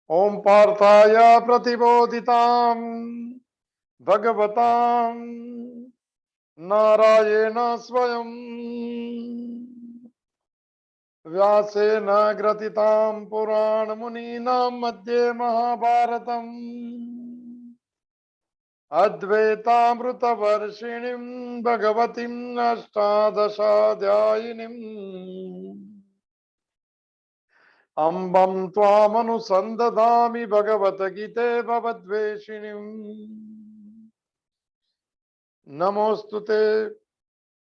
ओम पार्थाय प्रतिबोधितां भगवतां नारायण स्वयं व्यासेन ग्रथितां पुराणमुनीनां मध्ये महाभारतम् अद्वैतामृतवर्षिणीं भगवतीं अष्टादशाध्यायिनीम् अम्बं त्वामनुसन्दधामि भगवद्गीते भवद्वेषिणीम् नमोऽस्तुते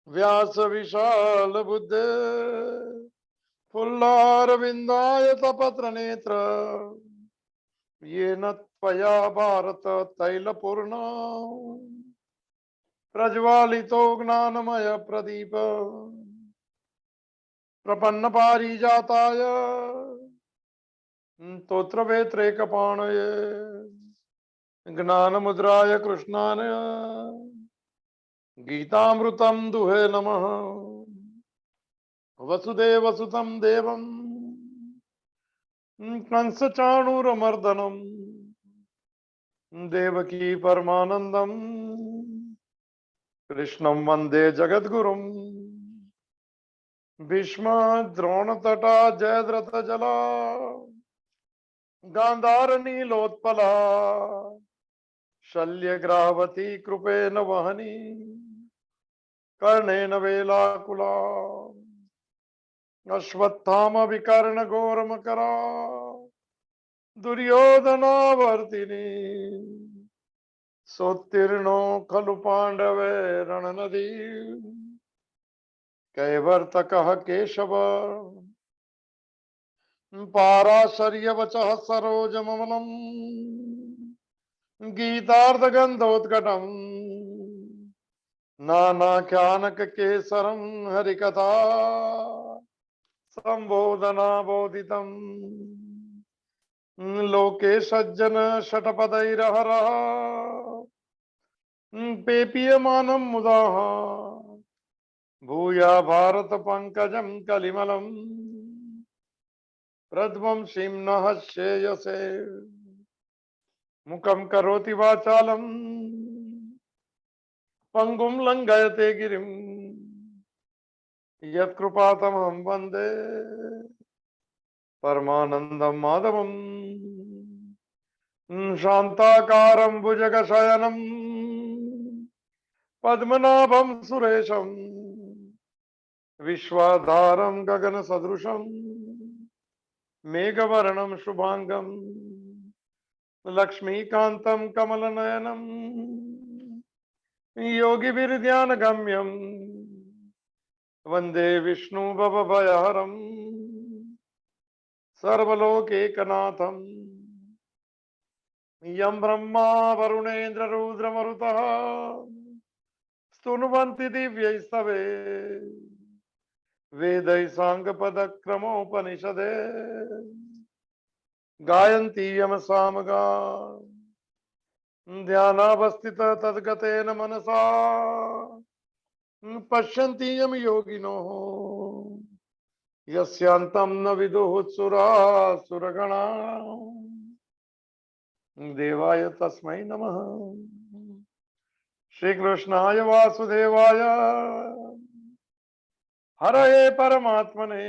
व्यास विशाल बुद्धे फुल्लारविन्दाय तपत्रनेत्र येन त्वया भारत तैलपूर्णा प्रज्वालितो ज्ञानमय प्रदीप प्रपन्न पारिजाताय स्तोत्रवेत्रैकपाणये ज्ञानमुद्राय कृष्णाय गीतामृतं दुहे नमः। वसुदेवसुतं देवं कंसचाणूरमर्दनं देवकी परमानन्दं कृष्णं वन्दे जगद्गुरुं भीष्मद्रोणतटा जयद्रथजला गान्धारनीलोत्पला शल्यग्रावती कृपेण वहनी कर्णेन वेलाकुला अश्वत्थामा विकर्णघोरमकरा दुर्योधनावर्तिनी सोत्तीर्णो खलु पाण्डवे रणनदी कैवर्तकः केशव पाराशर्यवचः सरोजममलम् गीतार्धगन्धोद्घटम् नानाख्यानककेसरं हरिकथा संबोधना बोधितम् लोके सज्जन शतपदैरहरः पेपीयमानं मुदाः भूया भारत पंकजं कलिमलं प्रध्वंसीं नः श्रेयसे मुखं करोति वाचालं पंगुं लंघयते गिरिं यत्कृपातमहं वन्दे परमानन्दं माधवं शान्ताकारं भुजगशयनं पद्मनाभं सुरेशं विश्वाधारं गगनसदृशं मेघवर्णं शुभांगं लक्ष्मीकान्तं कमलनयनं योगिभिर्ध्यानगम्यं वन्दे विष्णु भवभयहरं सर्वलोकैकनाथं यं ब्रह्मा वरुणेन्द्र रुद्रमरुतः स्तुनुवन्ति दिव्यैस्तवे वेदै साङ्गपदक्रमोपनिषदे गायन्ति यमसामगा ध्यानावस्थित तद्गतेन मनसा पश्यन्ति यम योगिनो यस्यान्तं न विदुः सुरासुरगणा देवाय तस्मै नमः। श्रीकृष्णाय वासुदेवाय हरये परमात्मने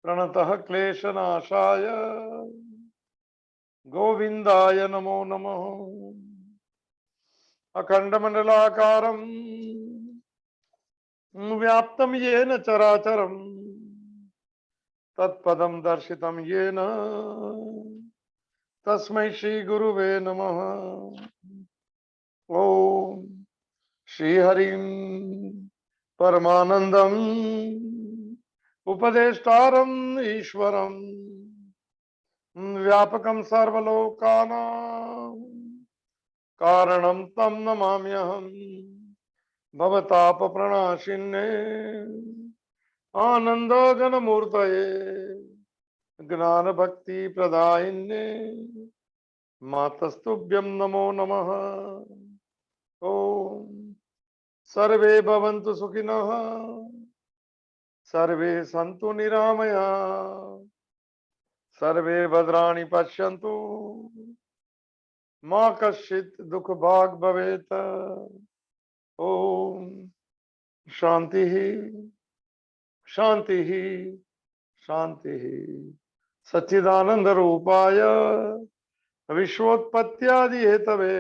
प्रणतः क्लेशनाशाय गोविंदाय नमो नमः। अखंडमंडलाकारं व्याप्तं येन चराचरं तत्पदं दर्शितं येन तस्मै श्री गुरुवे नमः। ओम श्रीहरिं परमानंदं उपदेष्टारम् ईश्वरं व्यापकं सर्वलोकानां कारणं तं नमाम्यहम्। भवतापप्रणाशिन्ने आनन्दघनमूर्तये ज्ञानभक्तिप्रदायिन्ये मातस्तुभ्यं नमो नमः। ओम सर्वे भवन्तु सुखिनः सर्वे सन्तु निरामया सर्वे भद्राणि पश्यन्तु मा कश्चित् दुःख भाग् भवेत्। ओम शांति शांति शांति। सच्चिदानंद रूपाय विश्वोत्पत्त्यादि हेतवे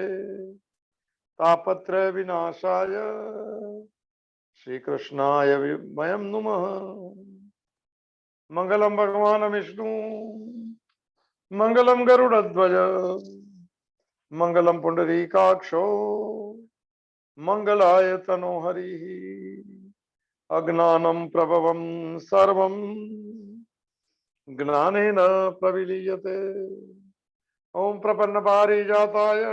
तापत्रय विनाशाय श्री कृष्णाय वयं नुमः। मंगलम भगवान विष्णु मंगलम गरुड़ध्वज मंगलम पुंडरीकाक्षो मंगलाय तनो हरि। अज्ञानं प्रभवं सर्वं ज्ञानेन प्रविलीयते। ओम प्रपन्न पारिजाताय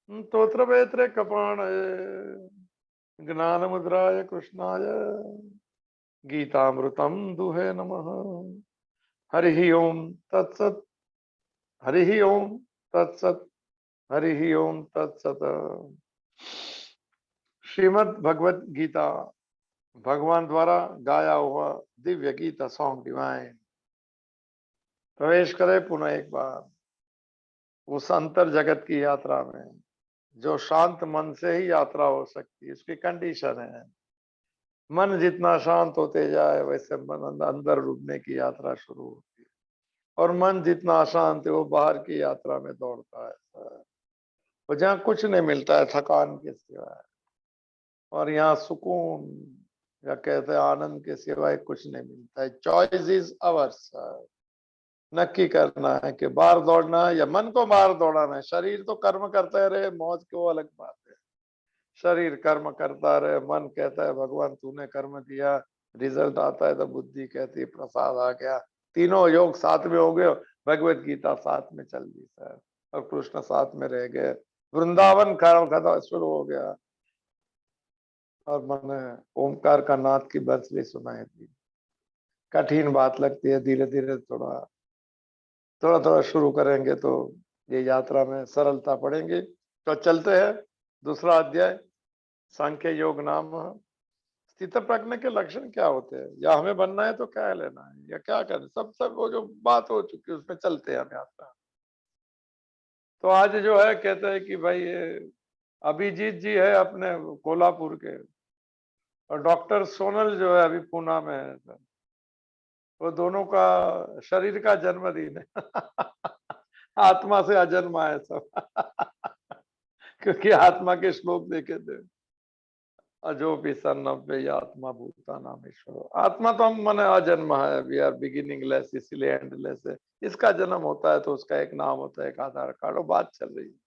स्तोत्रवेत्रे कपाणये ज्ञानमुद्राय कृष्णाय गीतामृतं दुहे नमः। हरि ओम तत्सत्। हरि ओम तत्सत्। हरि ओम तत्सत्। श्रीमद् भगवत गीता भगवान द्वारा गाया हुआ दिव्य गीता सॉन्ग डिवाइन। प्रवेश करे पुनः एक बार उस अंतर जगत की यात्रा में जो शांत मन से ही यात्रा हो सकती है। इसकी कंडीशन है मन जितना शांत होते जाए वैसे मन अंदर डूबने की यात्रा शुरू होती है, और मन जितना अशांत है वो बाहर की यात्रा में दौड़ता है, और जहाँ कुछ नहीं मिलता है थकान के सिवाय, और यहाँ सुकून या कहते हैं आनंद के सिवाय कुछ नहीं मिलता है। Choice is ours. नक्की करना है कि बाहर दौड़ना है या मन को बाहर दौड़ाना है। शरीर तो कर्म करते रहे, मौज की वो अलग बात है। शरीर कर्म करता रहे, मन कहता है भगवान तूने कर्म किया, रिजल्ट आता है तो बुद्धि कहती है प्रसाद आ गया। तीनों योग साथ में हो गए, भगवत गीता साथ में चल रही सर, और कृष्ण साथ में रह गए, वृंदावन खत्म शुरू हो गया, और मैंने ओमकार का नाद की बंसुरी सुनाई थी। कठिन बात लगती है, धीरे धीरे थोड़ा थोड़ा थोड़ा शुरू करेंगे तो ये यात्रा में सरलता पड़ेंगी। तो चलते हैं दूसरा अध्याय, सांख्य योग नाम। स्थित प्रज्ञ के लक्षण क्या होते हैं, या हमें बनना है तो क्या लेना है, या क्या करना, सब सब वो जो बात हो चुकी है उसमें चलते हैं हम यात्रा। तो आज जो है कहते हैं कि भाई ये अभिजीत जी है अपने कोल्हापुर के, और डॉक्टर सोनल जो है अभी पूना में है सर। वो दोनों का शरीर का जन्मदिन है आत्मा से अजन्मा है सब क्योंकि आत्मा के श्लोक देखे थे, अजो भी सन्नव्य आत्मा भूता नाम ईश्वर। आत्मा तो हम मन अजन्म है, वी आर बिगिनिंगलेस, इसलिए एंडलेस है। इसका जन्म होता है तो उसका एक नाम होता है, एक आधार कार्ड, और बात चल रही है।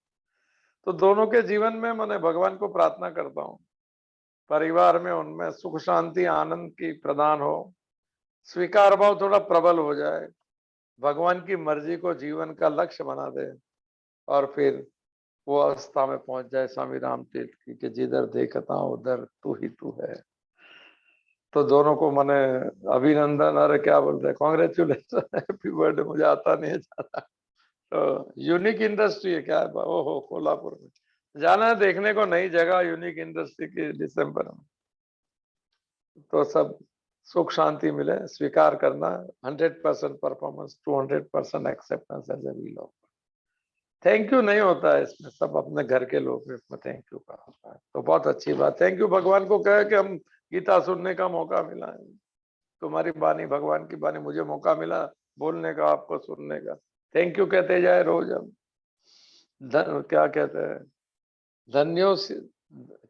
तो दोनों के जीवन में मैंने भगवान को प्रार्थना करता हूँ परिवार में उनमें सुख शांति आनंद की प्रदान हो, स्वीकार भाव थोड़ा प्रबल हो जाए, भगवान की मर्जी को जीवन का लक्ष्य बना दे, और फिर वो अवस्था में पहुंच जाए स्वामी राम तीर्थ की कि जिधर देखता हूं उधर तू ही तू है। तो दोनों को मैंने अभिनंदन, अरे क्या बोलते हैं, कॉन्ग्रेचुलेशन, हैप्पी बर्थडे, मुझे आता नहीं है ज्यादा। तो यूनिक इंडस्ट्री है क्या है, ओहो कोल्हापुर में जाना है देखने को नई जगह यूनिक इंडस्ट्री की दिसंबर में। तो सब सुख शांति मिले, स्वीकार करना, 100% performance, 200% acceptance as a we love. Thank you नहीं होता है इसमें, सब अपने घर के लोग इसमें थैंक यू का होता है। तो बहुत अच्छी बात, थैंक यू भगवान को कहे कि हम गीता सुनने का मौका मिला है, तुम्हारी बानी भगवान की बानी मुझे मौका मिला बोलने का, आपको सुनने का। थैंक यू कहते जाए रोज हम। क्या कहते हैं, धन्यो सी,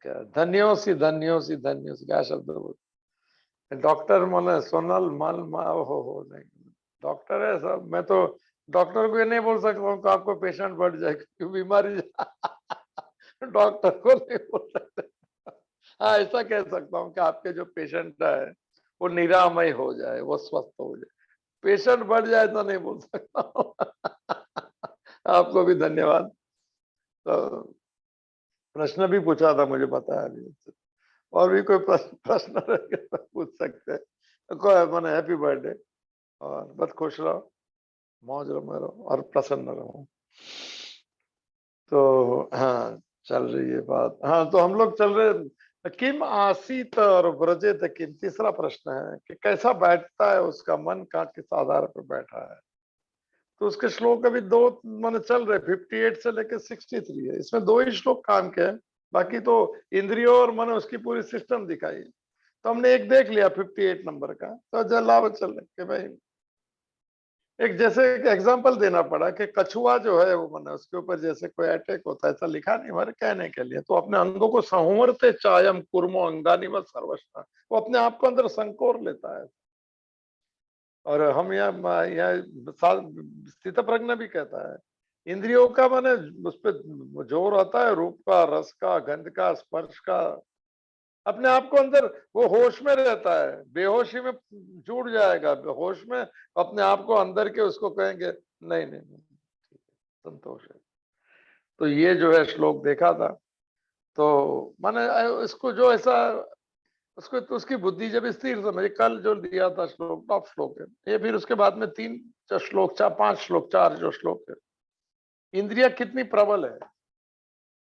क्या धन्यो सी धन्यो सी धन्यो सी, क्या शब्द बोलते डॉक्टर मन सोनल मन हो नहीं, डॉक्टर है सब। मैं तो डॉक्टर को ये नहीं बोल सकता हूँ कि आपको पेशेंट बढ़ जाए क्योंकि बीमारी डॉक्टर को नहीं बोल सकते। हाँ ऐसा कह सकता हूँ कि आपके जो पेशेंट है वो निरामय हो जाए, वो स्वस्थ हो जाए। पेशेंट बढ़ जाए तो नहीं बोल सकता हूँ आपको भी धन्यवाद। तो प्रश्न भी पूछा था, मुझे बताया नहीं, और भी कोई प्रश्न रहे तो पूछ सकते हैं। कोई मैंने हैप्पी बर्थडे, और बस खुश रहो, मौज रहो और प्रसन्न रहो। तो हाँ चल रही है बात। हाँ तो हम लोग चल रहे किम आसीत और व्रजेत किम, तीसरा प्रश्न है कि कैसा बैठता है उसका मन, का किस आधार पर बैठा है। तो उसके श्लोक अभी दो मन चल रहे, 58 से लेकर 63 है, इसमें दो ही श्लोक काम के हैं, बाकी तो इंद्रियों और मन उसकी पूरी सिस्टम दिखाई। तो हमने एक देख लिया 58 नंबर का, तो जलाव चल रहे कि भाई एक जैसे एक एग्जांपल देना पड़ा कि कछुआ जो है वो मन उसके ऊपर जैसे कोई अटैक होता है, ऐसा लिखा नहीं हमारे कहने के लिए, तो अपने अंगों को संवरते चायम कुर्मो अंगानी व सर्वस्था, वो अपने आप को अंदर संकोर लेता है। और हम यहाँ स्थित प्रज्ञ भी कहता है, इंद्रियों का माने उस पर जोर आता है, रूप का, रस का, गंध का, स्पर्श का, अपने आप को अंदर वो होश में रहता है, बेहोशी में जुड़ जाएगा, होश में अपने आप को अंदर के उसको कहेंगे नहीं नहीं नहीं, संतोष है। तो ये जो है श्लोक देखा था, तो माने इसको जो ऐसा उसको तो उसकी बुद्धि जब स्थिर समझे, कल जो दिया था श्लोक टॉप श्लोक है ये, फिर उसके बाद में तीन श्लोक, चार पांच श्लोक, चार जो श्लोक है, इंद्रिया कितनी प्रबल है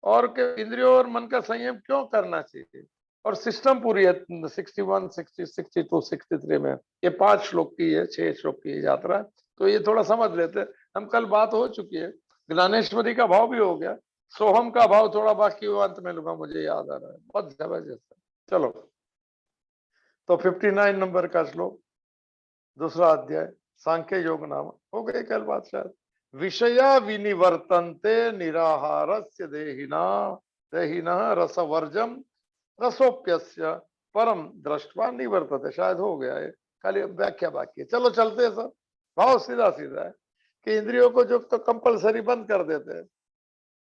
और के इंद्रियों और मन का संयम क्यों करना चाहिए, और सिस्टम पूरी है 61, 60, 62, 63 में, ये 5 श्लोक की है, 6 श्लोक की यात्रा। तो ये थोड़ा समझ लेते, हम कल बात हो चुकी है, ज्ञानेश्वरी का भाव भी हो गया, सोहम का भाव थोड़ा बाकी वो अंत में लूंगा, मुझे याद आ रहा है, बहुत जबरदस्त है। चलो, तो 59 नंबर का श्लोक, दूसरा अध्याय, सांख्य योग नाम, हो गई कल बात शायद। विषया विनिवर्तन्ते निराहारस्य देहिना, देहिनः रसवर्जम रसोप्यस्य परम दृष्टवा निवर्तते, शायद हो गया है, खाली व्याख्या बाकी है। चलो चलते हैं सर, भाव सीधा सीधा है कि इंद्रियों को जो तो कंपलसरी बंद कर देते हैं,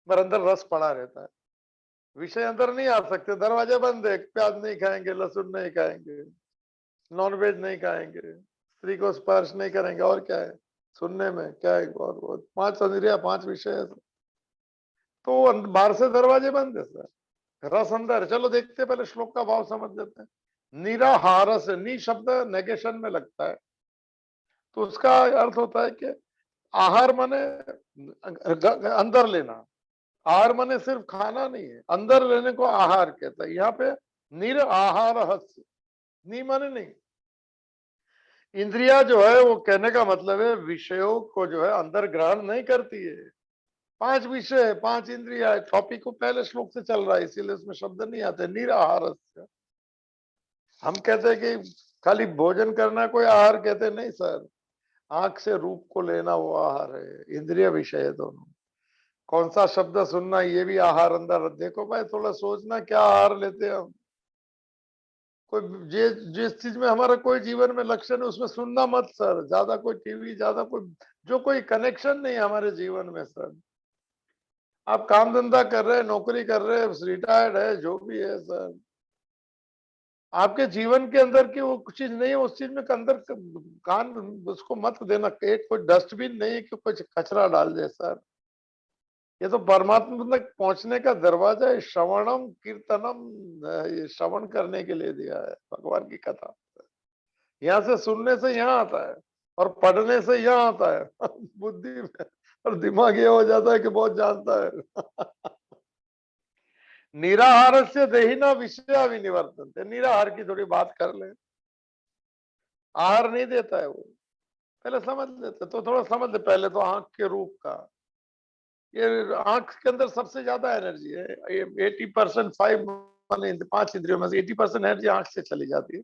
पर अंदर रस पड़ा रहता है, विषय अंदर नहीं आ सकते, दरवाजे बंद है, प्याज नहीं खाएंगे, लहसुन नहीं खाएंगे, नॉनवेज नहीं खाएंगे, स्त्री को स्पर्श नहीं करेंगे, और क्या है सुनने में क्या है, और 5 इंद्रिया 5 विषय है, तो बाहर से दरवाजे बंद है सर, रस अंदर। चलो देखते हैं, पहले श्लोक का भाव समझ लेते हैं। निराहार से, नी शब्द नेगेशन में लगता है, तो उसका अर्थ होता है कि आहार माने अंदर लेना, आहार माने सिर्फ खाना नहीं है, अंदर लेने को आहार कहता है। यहाँ पे निर आहार हस्य, नी माने नहीं, इंद्रिया जो है वो कहने का मतलब है विषयों को जो है अंदर ग्रहण नहीं करती है। 5 विषय है, 5 इंद्रिया है, टॉपिक को पहले श्लोक से चल रहा है, इसीलिए उसमें शब्द नहीं आते। निराहार, हम कहते हैं कि खाली भोजन करना कोई आहार कहते नहीं सर, आंख से रूप को लेना वो आहार है, इंद्रिय विषय है दोनों। कौन सा शब्द सुनना ये भी आहार अंदर, देखो भाई थोड़ा सोचना क्या आहार लेते हैं हम। कोई जिस चीज में हमारा कोई जीवन में लक्षण है उसमें सुनना मत सर, ज्यादा कोई टीवी, ज्यादा कोई जो कोई कनेक्शन नहीं है हमारे जीवन में सर। आप काम धंधा कर रहे हैं, नौकरी कर रहे हैं, रिटायर्ड है, जो भी है सर, आपके जीवन के अंदर की वो कुछ चीज नहीं है, उस चीज में के अंदर कान उसको मत देना। एक कोई डस्टबिन नहीं है कि कुछ कचरा डाल दे सर, ये तो परमात्मा तक पहुंचने का दरवाजा है। श्रवणम कीर्तनम, ये श्रवण करने के लिए दिया है भगवान की कथा, यहाँ से सुनने से यहाँ आता है और पढ़ने से यहाँ आता है बुद्धि में, और दिमाग ये हो जाता है कि बहुत जानता है निराहार से देहिना विषया विनिवर्तन थे, निराहार की थोड़ी बात कर ले, आहार नहीं देता है वो, पहले समझ लेते, तो थोड़ा समझ ले पहले तो आंख के रूप का। ये आंख के अंदर सबसे ज्यादा एनर्जी है, ये 80%, 5 इंद्रियों में से 80% एनर्जी आंख से चली जाती है।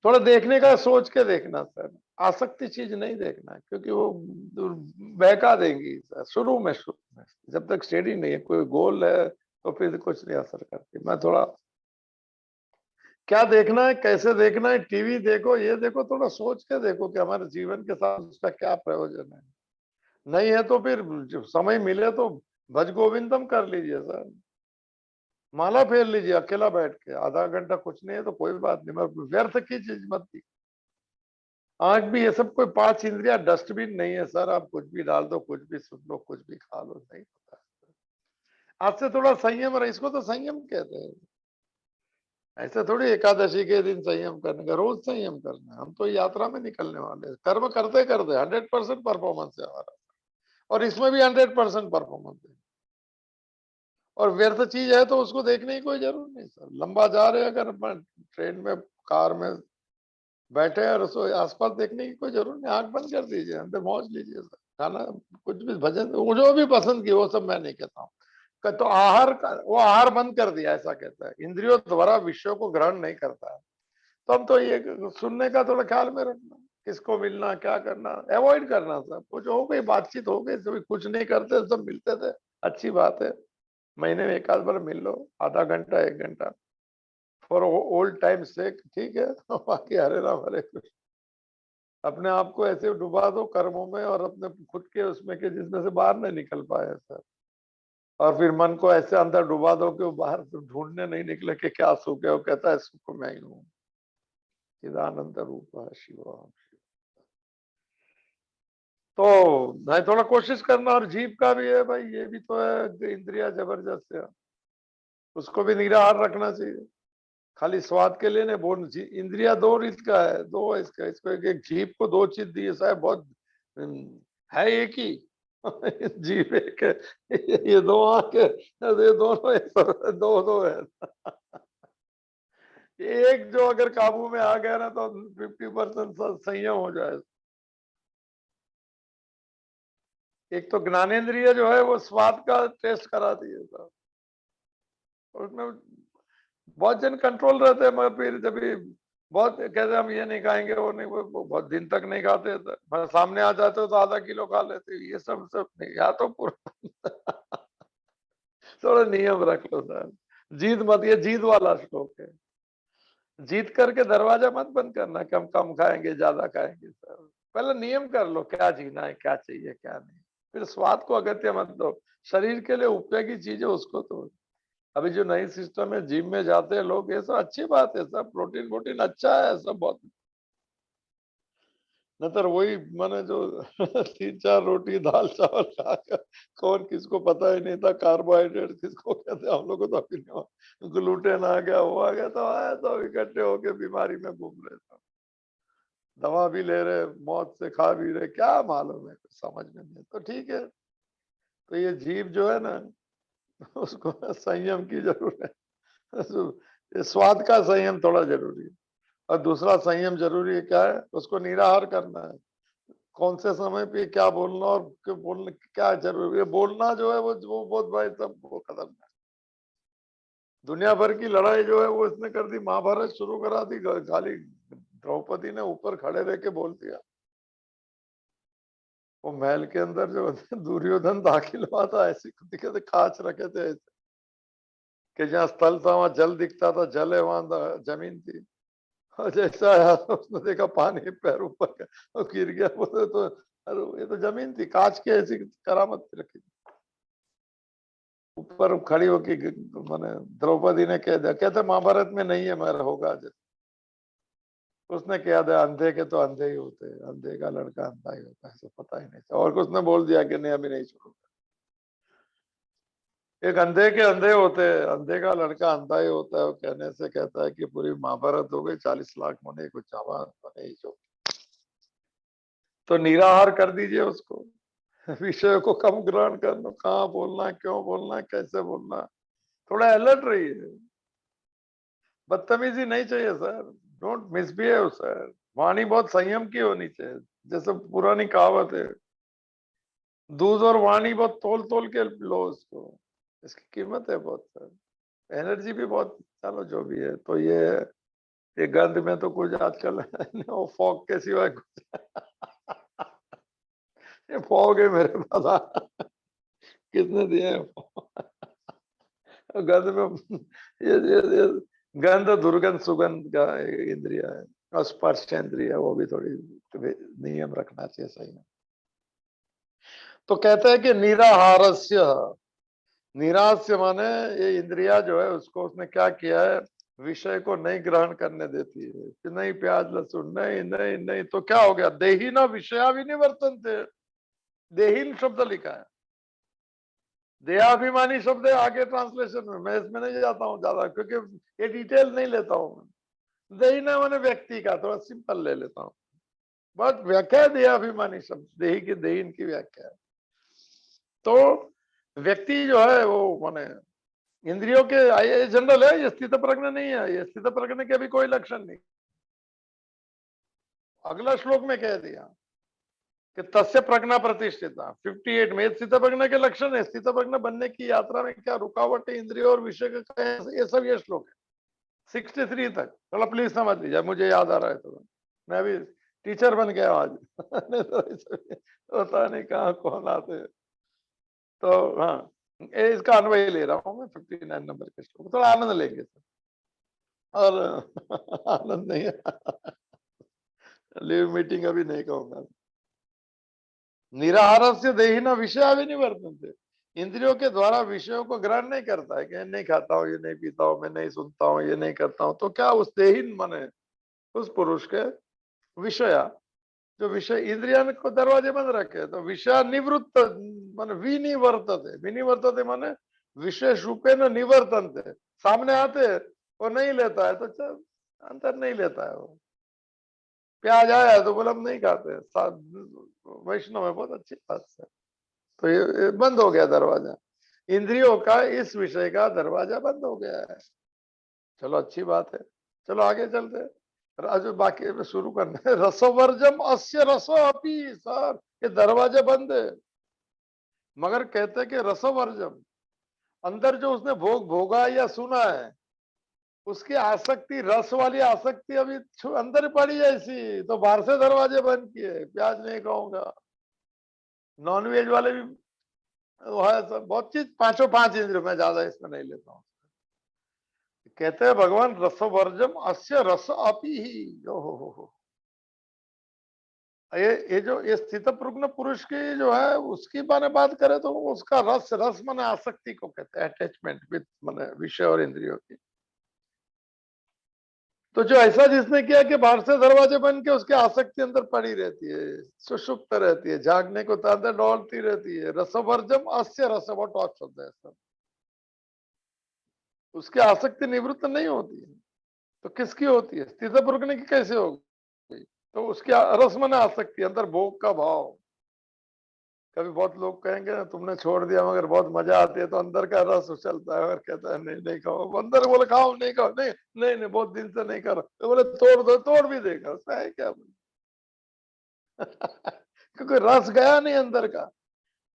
थोड़ा देखने का सोच के देखना सर, आसक्ति चीज नहीं देखना, क्योंकि वो बहका देंगी सर। शुरू में जब तक स्टेडी नहीं है, कोई गोल है तो फिर कुछ नहीं असर करती। मैं थोड़ा क्या देखना है, कैसे देखना है, टीवी देखो, ये देखो, थोड़ा सोच के देखो कि हमारे जीवन के साथ उसका क्या प्रयोजन है। नहीं है तो फिर जब समय मिले तो भज गोविंदम कर लीजिए सर, माला फेर लीजिए अकेला बैठ के, आधा घंटा कुछ नहीं है तो कोई बात नहीं, मैं व्यर्थ की चीज मत दी। आंख भी ये सब कोई 5 इंद्रिया डस्टबिन नहीं है सर, आप कुछ भी डाल दो, कुछ भी सुन लो, कुछ भी खा लो, नहीं होता। आज से थोड़ा संयम रहे, इसको तो संयम कहते हैं। ऐसे थोड़ी एकादशी के दिन संयम करने का, रोज संयम करना है। हम तो यात्रा में निकलने वाले हैं, कर्म करते करते 100% परफॉर्मेंस है हमारा, और इसमें भी 100% परफॉर्मेंस है। और व्यर्थ चीज है तो उसको देखने की कोई जरूरत नहीं सर। लंबा जा रहे हैं अगर अपन ट्रेन में, कार में बैठे और उसको आसपास देखने की कोई जरूरत नहीं, आंख बंद कर दीजिए, अंदर मौज लीजिए सर। खाना, कुछ भी भजन, वो जो भी पसंद की, वो सब मैं नहीं कहता हूँ। तो आहार का, वो आहार बंद कर दिया ऐसा कहता है, इंद्रियों द्वारा विषयों को ग्रहण नहीं करता है। तो हम तो ये सुनने का थोड़ा ख्याल में रखना, किसको मिलना, क्या करना, अवॉइड करना सब कुछ। हो गई बातचीत, हो गई, सभी कुछ नहीं करते, सब मिलते थे, अच्छी बात है। महीने में एक आध बार मिल लो, आधा घंटा 1 घंटा, फॉर ओल्ड टाइम सेक, ठीक है। बाकी हरे राम हरे कृष्ण। अपने आप को ऐसे डुबा दो कर्मों में और अपने खुद के उसमें के जिसमें से बाहर नहीं निकल पाए सर। और फिर मन को ऐसे अंदर डुबा दो कि वो बाहर ढूंढने नहीं निकले कि क्या सुख है, वो कहता है सुख मैं ही हूँ, चिदानंद रूप शिव। तो नहीं, थोड़ा कोशिश करना। और जीभ का भी है भाई, ये भी तो है इंद्रिया जबरदस्त है, उसको भी निराहार रखना चाहिए। खाली स्वाद के लिए नहीं, बोल इंद्रिया दो रीत का है, दो है इसका, इसको एक जीभ को दो चीज दी है साहब, बहुत है एक ही। जीभ एक है, ये दो आंख है, ये दोनों दो दो है। एक जो अगर काबू में आ गया ना तो 50% संयम हो जाए। एक तो ज्ञानेंद्रिय जो है वो स्वाद का टेस्ट कराती है साहब, उसमें बहुत जन कंट्रोल रहते हैं, मगर फिर जब भी बहुत कहते हम ये नहीं खाएंगे, वो नहीं, वो बहुत दिन तक नहीं खाते थे, मैं सामने आ जाते हो तो आधा किलो खा लेते, ये सब सब नहीं, या तो पूरा। थोड़ा नियम रख लो सर, जीत मत, ये जीत वाला श्लोक है। जीत करके दरवाजा मत बंद करना, कम कम खाएंगे ज्यादा खाएंगे सर। पहले नियम कर लो, क्या जीना है, क्या चाहिए क्या नहीं, फिर स्वाद को अगत्य मत दो। शरीर के लिए उपयोगी चीज है उसको तो। अभी जो नई सिस्टम है, जिम में जाते हैं लोग, ये सब अच्छी बात है, सब प्रोटीन प्रोटीन अच्छा है सब बहुत। न तो वही मैंने जो 3 4 रोटी दाल चावल खाकर, कौन किसको पता ही नहीं था कार्बोहाइड्रेट किसको कहते हैं। हम लोग को तो अभी ग्लूटेन आ गया, वो आ गया, तो आया तो इकट्ठे होके बीमारी में घूम रहे थे, दवा भी ले रहे, मौत से खा भी रहे, क्या मालूम है, कुछ समझ में नहीं। तो ठीक है, तो ये जीव जो है ना, उसको संयम की जरूरत है। ये स्वाद का संयम थोड़ा जरूरी है। और दूसरा संयम जरूरी है, क्या है, उसको निराहार करना है। कौन से समय पे क्या बोलना और बोलने क्या जरूरी है, बोलना जो है वो बहुत भाई सब वो कदम है। दुनिया भर की लड़ाई जो है वो इसने कर दी, महाभारत शुरू करा दी, खाली द्रौपदी ने ऊपर खड़े रह के बोल दिया। वो महल के अंदर जो दुर्योधन दाखिल हुआ था, ऐसी कहते कांच रखे थे ऐसे, कि जहाँ स्थल था वहां जल दिखता था, जल है वहां जमीन थी। और जैसा आया तो उसने देखा पानी पैर ऊपर का, और गिर गया, बोले तो अरे ये तो जमीन थी, कांच की ऐसी करामत रखी ऊपर खड़ी होके। मैंने द्रौपदी ने कह दिया, कहते महाभारत में नहीं है मगर होगा। उसने कह दिया अंधे के तो अंधे ही होते हैं, अंधे का लड़का अंधा ही होता है, ऐसा पता ही नहीं था। और उसने बोल दिया कि नहीं अभी नहीं छोड़ूंगा। एक अंधे के अंधे होते हैं, अंधे का लड़का अंधा ही होता है, वो कहने से कहता है कि पूरी महाभारत हो गई, 40 लाख होने कुछ आवाज बने ही जो। तो निराहार कर दीजिए उसको। विषय को कम ग्रहण करना, कहाँ बोलना है, क्यों बोलना है, कैसे बोलना है, थोड़ा अलर्ट रहिए। बदतमीजी नहीं चाहिए सर, डोंट मिसबिहेव सर। वाणी बहुत संयम की होनी चाहिए, जैसे पुरानी कहावत है, दूध और वाणी बहुत तोल तोल के लो उसको, इसकी कीमत है बहुत सर। एनर्जी भी बहुत, चलो जो भी है। तो ये गंध में तो कुछ आजकल वो फॉग के सिवाय कुछ। ये फॉग है मेरे पास। किसने दिया है गंध में? ये गंध दुर्गंध सुगंध का इंद्रिया है, और स्पर्श इंद्रिया, वो भी थोड़ी नियम रखना चाहिए सही में। तो कहते हैं कि निराहारस्य, निरास्य माने ये इंद्रिया जो है उसको उसने क्या किया है, विषय को नहीं ग्रहण करने देती है कि नहीं प्याज लहसुन, नहीं नहीं नहीं, तो क्या हो गया, देही ना विषया भी निवर्तन थे, देहीन शब्द लिखा है। देहाभिमानी शब्द है आगे ट्रांसलेशन में, मैं इसमें नहीं जाता हूँ ज्यादा, क्योंकि ये डिटेल नहीं लेता हूँ। देहीना माने व्यक्ति का, थोड़ा सिंपल ले लेता हूँ। बहुत व्याख्या है देहाभिमानी शब्द, देही की देहीन की व्याख्या है। तो व्यक्ति जो है वो माने इंद्रियों के ये जनरल है, ये स्थित प्रज्ञ नहीं है, ये स्थित प्रज्ञ के भी कोई लक्षण नहीं। अगला श्लोक में कह दिया कि तस्य प्रज्ञा प्रतिष्ठिता 58 में स्थित प्रज्ञ के लक्षण है। स्थित प्रज्ञ बनने की यात्रा में क्या रुकावट है, इंद्रियों और विषय का, ये सब ये श्लोक है 63 तक। थोड़ा प्लीज समझ लीजिए, मुझे याद आ रहा है तो मैं अभी टीचर बन गया आज। नहीं तो पता नहीं कहाँ कौन आते हैं। तो हाँ, इसका अन्वय ले रहा हूँ मैं 59 नंबर के श्लोक, थोड़ा आनंद लेंगे सर। और आनंद नहीं है, लीव मीटिंग अभी नहीं कहूंगा। निराहार से देहिना विषय भी नहीं वर्तनते, इंद्रियों के द्वारा विषयों को ग्रहण नहीं करता है कि नहीं खाता हूँ, ये नहीं पीता हूँ, मैं नहीं सुनता हूँ, ये नहीं करता हूँ, तो क्या उस देहीन माने उस पुरुष के विषया, जो विषय इंद्रिया को दरवाजे बंद रखे, तो विषय निवृत्त माने विनिवर्तते, विनिवर्तते माने विशेष रूपे न निवर्तनते, सामने आते वो नहीं लेता है, तो चल अंतर नहीं लेता है वो। प्याज आया तो बोला हम नहीं खाते, वैष्णव है, बहुत अच्छी बात है। तो ये बंद हो गया दरवाजा, इंद्रियों का इस विषय का दरवाजा बंद हो गया है। चलो अच्छी बात है, चलो आगे चलते हैं। आज बाकी में शुरू करना है। रसवर्जम अस्य रसो अपी, सर ये दरवाजे बंद है, मगर कहते कि रसवर्जम, अंदर जो उसने भोगा या सुना है, उसकी आसक्ति, रस वाली आसक्ति अभी अंदर पड़ी है ऐसी, तो बाहर से दरवाजे बंद किए, प्याज नहीं खाऊंगा, नॉनवेज वाले भी वो है सब, बहुत चीज, पांचों पांच इंद्रियों में, ज्यादा इसमें नहीं लेता हूँ। कहते हैं भगवान रसवर्जम अस्य रस अपी ही, हो। ये जो ये स्थित प्रज्ञ पुरुष की जो है उसकी माने बात करें तो उसका रस, रस माने आसक्ति को कहते हैं, अटैचमेंट विद माने विषय और इंद्रियों की। तो जो ऐसा जिसने किया कि बाहर से दरवाजे बन के उसकी आसक्ति अंदर पड़ी रहती है, सुषुप्त रहती है, जागने को तो अंदर डोलती रहती है, रसवर्जम अस्य रस, बहुत टॉप शब्द है सब, उसकी आसक्ति निवृत्त नहीं होती है, तो किसकी होती है, स्थित प्रज्ञ की कैसे होगी, तो उसकी रस माने आसक्ति, अंदर भोग का भाव। कभी बहुत लोग कहेंगे ना तुमने छोड़ दिया मगर बहुत मजा आती है, तो अंदर का रस उछलता है और कहता है नहीं नहीं खाओ, अंदर बोले खाओ, नहीं खाओ, नहीं नहीं नहीं बहुत दिन से नहीं कर, तो बोले तोड़ दो, तोड़ भी देगा, उसका है क्या। क्योंकि रस गया नहीं अंदर का,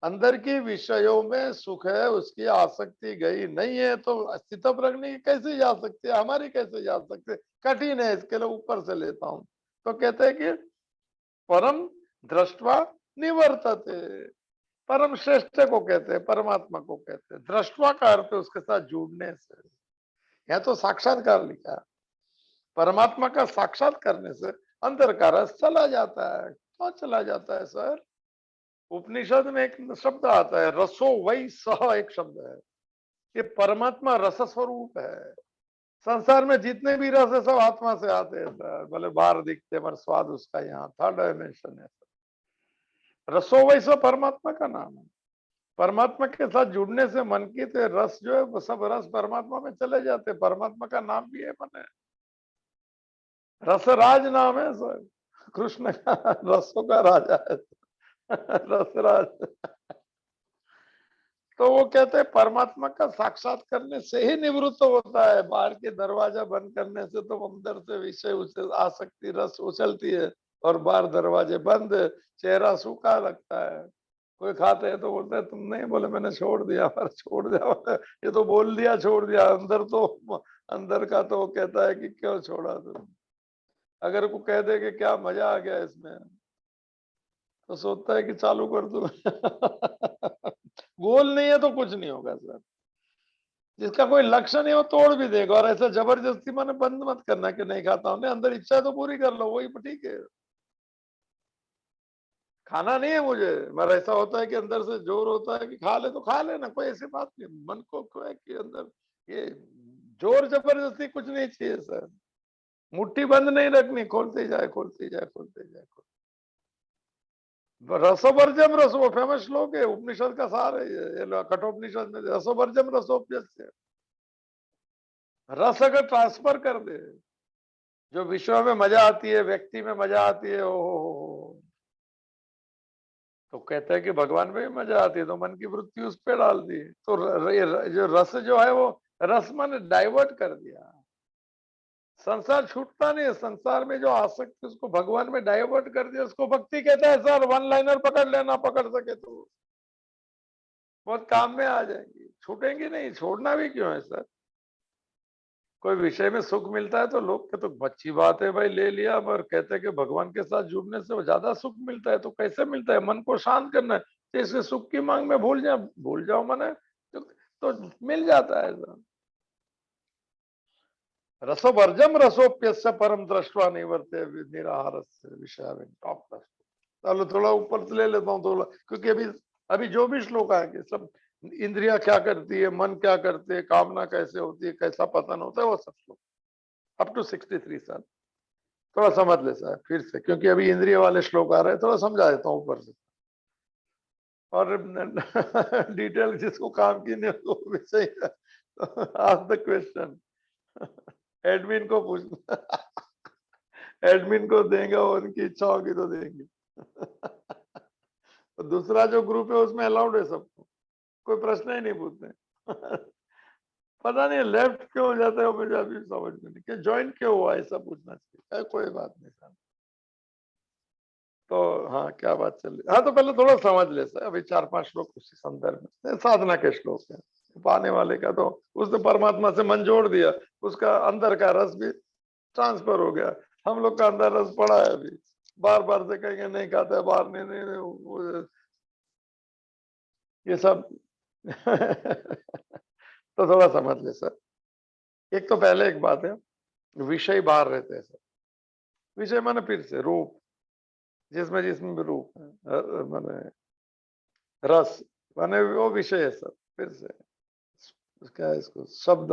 अंदर की विषयों में सुख है, उसकी आसक्ति गई नहीं है, तो स्थित प्रज्ञ कैसे जा सकती है, हमारी कैसे जा सकते, कठिन है, इसके लिए ऊपर से लेता हूं। तो कहते हैं कि परम दृष्टवा निवर्तते, परम श्रेष्ठ को कहते हैं, परमात्मा को कहते हैं, दृष्टवा का अर्थ है उसके साथ जुड़ने से, यह तो साक्षात्कार लिखा, परमात्मा का साक्षात करने से अंदर का रस चला जाता है। क्यों चला जाता है सर, उपनिषद में एक शब्द आता है रसो वही सह, एक शब्द है, ये परमात्मा रस स्वरूप है। संसार में जितने भी रस है सब आत्मा से आते हैं सर, भले बाहर दिखते पर स्वाद उसका यहाँ थर्ड डायमेंशन है। रसो वही सह परमात्मा का नाम है, परमात्मा के साथ जुड़ने से मन की तो रस जो है वो सब रस परमात्मा में चले जाते, परमात्मा का नाम भी है मन, रसराज नाम है सर, कृष्ण का रसों का राजा है रसराज। तो वो कहते हैं परमात्मा का साक्षात करने से ही निवृत्त होता है, बाहर के दरवाजा बंद करने से तो अंदर से विषय उसे आसक्ति रस उछलती है, और बाहर दरवाजे बंद, चेहरा सूखा लगता है। कोई खाते हैं तो बोलते हैं तुम नहीं, बोले मैंने छोड़ दिया, पर छोड़ दिया ये तो बोल दिया छोड़ दिया, अंदर तो, अंदर का तो वो कहता है कि क्यों छोड़ा तुम। अगर को कह दे कि क्या मजा आ गया इसमें, तो सोचता है कि चालू कर दो गोल नहीं है तो कुछ नहीं होगा सर, जिसका कोई लक्ष्य नहीं हो तोड़ भी देगा, और ऐसा जबरदस्ती मैंने बंद मत करना कि नहीं खाता हूं, अंदर इच्छा तो पूरी कर लो, वही ठीक है। खाना नहीं है मुझे, मगर ऐसा होता है कि अंदर से जोर होता है कि खा ले तो खा लेना, कोई ऐसी बात नहीं, मन को है कि अंदर ये जोर जबरदस्ती कुछ नहीं चाहिए सर, मुट्ठी बंद नहीं रखनी, खोलते जाए खोलते जाए खोलते जाए। रसोवर्जम रसो फेमस श्लोक है, उपनिषद का सार है ये कठोपनिषद में, रसोवर्जम रसोप्यस्य, रस अगर ट्रांसफर कर दे, जो विषयों में मजा आती है, व्यक्ति में मजा आती है, ओ हो, तो कहते हैं कि भगवान में भी मजा आती है, तो मन की वृत्ति उस पे डाल दी, तो जो रस जो है वो रस मन डाइवर्ट कर दिया। संसार छूटता नहीं है, संसार में जो आसक्ति उसको भगवान में डाइवर्ट कर दिया, उसको भक्ति कहता है सर। वन लाइनर पकड़ लेना, पकड़ सके तो बहुत काम में आ जाएंगी, छूटेंगी नहीं। छोड़ना भी क्यों है सर? कोई विषय में सुख मिलता है तो लोग के तो अच्छी बात है भाई, ले लिया, पर कहते हैं कि भगवान के साथ जुड़ने से ज्यादा सुख मिलता है। तो कैसे मिलता है? मन को शांत करना है, तो इसके सुख की मांग में भूल जाओ मन है तो मिल जाता है सर। रसोवर्जम रसोप्यस्य परम दृष्टवा निवर्ते निराहार विषय टॉप। चलो थोड़ा ऊपर से ले लेता हूँ थोड़ा, क्योंकि अभी अभी जो भी श्लोक आएंगे सब इंद्रियां क्या करती है, मन क्या करते हैं, कामना कैसे होती है, कैसा पतन होता है, वो सब श्लोक अप टू 63 साल थोड़ा समझ ले सर फिर से, क्योंकि अभी इंद्रिय वाले श्लोक आ रहे हैं, थोड़ा समझा देता हूँ ऊपर से। और डिटेल जिसको काम की नहीं वो भी सही है, आस्क द क्वेश्चन, एडमिन को पूछना। एडमिन को देंगे और उनकी इच्छा होगी तो देंगे। तो दूसरा जो ग्रुप है उसमें अलाउड है सबको, कोई प्रश्न ही नहीं पूछते। पता नहीं लेफ्ट क्यों हो जाता है, मुझे अभी समझ में नहीं कि ज्वाइन क्यों हुआ, ऐसा पूछना चाहिए। कोई बात नहीं सर। तो हाँ, क्या बात चल रही? हाँ, तो पहले थोड़ा समझ ले सर, अभी 4-5 श्लोक उसी संदर्भ में साधना के श्लोक है। पाने वाले का तो उसने परमात्मा से मन जोड़ दिया, उसका अंदर का रस भी ट्रांसफर हो गया। हम लोग का अंदर रस पड़ा है अभी, बार बार से कहेंगे नहीं खाता है, बार नहीं, ये सब। तो थोड़ा समझ ले सर। एक तो पहले एक बात है, विषय बाहर रहते हैं सर। विषय माने फिर से रूप, जिसमें जिसमें भी रूप है, माने रस माने वो विषय है सर। फिर से क्या है इसको, शब्द,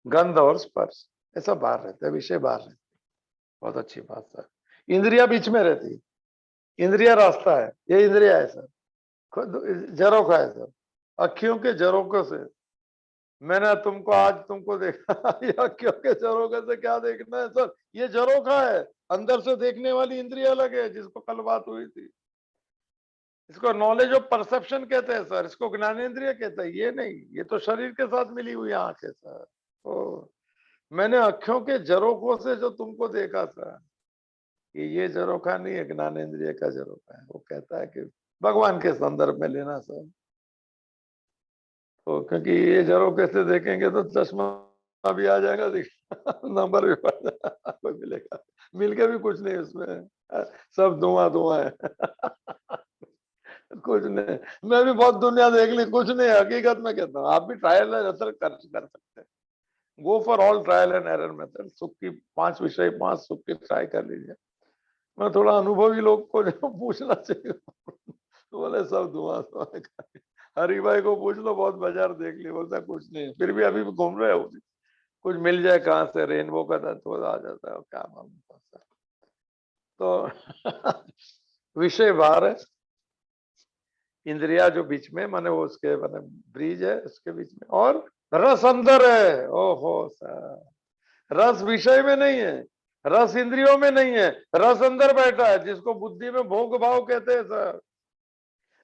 गंध और स्पर्श, ये सब बाहर रहते हैं, विषय बाहर रहते हैं। बहुत अच्छी बात सर। इंद्रिया बीच में रहती है, इंद्रिया रास्ता है, ये इंद्रिया है सर, झरोखा है सर। अखियों के झरोखे से मैंने तुमको आज तुमको देखा। ये अखियों के झरोखे से क्या देखना है सर? ये झरोखा है, अंदर से देखने वाली इंद्रिया अलग है, जिसको कल बात हुई थी। इसको नॉलेज ऑफ परसेप्शन कहते हैं सर, इसको ज्ञानेंद्रिय कहते हैं। ये नहीं, ये तो शरीर के साथ मिली हुई आंख है सर। तो मैंने अखियों के झरोखों से जो तुमको देखा था, कि ये झरोखा नहीं है, ज्ञानेंद्रिय का झरोखा है। वो कहता है कि भगवान के संदर्भ में लेना सर। तो क्योंकि ये झरोखे से देखेंगे तो चश्मा भी आ जाएगा, नंबर भी पड़ जाएगा, कोई मिलेगा, मिल के भी कुछ नहीं उसमें, सब धुआं धुआं है। कुछ नहीं। मैं भी बहुत दुनिया देख ली, कुछ नहीं। हकीकत में कहता हूँ, आप भी ट्रायल एंड एरर कर सकते हैं। Go for all trial and error method. सुख की 5 विषय, 5 सुख की ट्राई कर लीजिए। मैं थोड़ा अनुभवी लोग को जो पूछना चाहिए, तो बोले सब धुआं धुआं। हरी भाई को पूछ लो, बहुत बाजार देख ली, बोलता कुछ नहीं, फिर भी अभी भी घूम रहे हो। कुछ मिल जाए कहाँ से, रेनबो का तत्व आ जाता है, क्या मालूम। तो विषय बाहर है, इंद्रिया जो बीच में, माने वो उसके माने ब्रिज है उसके बीच में, और रस अंदर है। ओहो सर, रस विषय में नहीं है, रस इंद्रियों में नहीं है, रस अंदर बैठा है, जिसको बुद्धि में भोग भाव कहते हैं सर।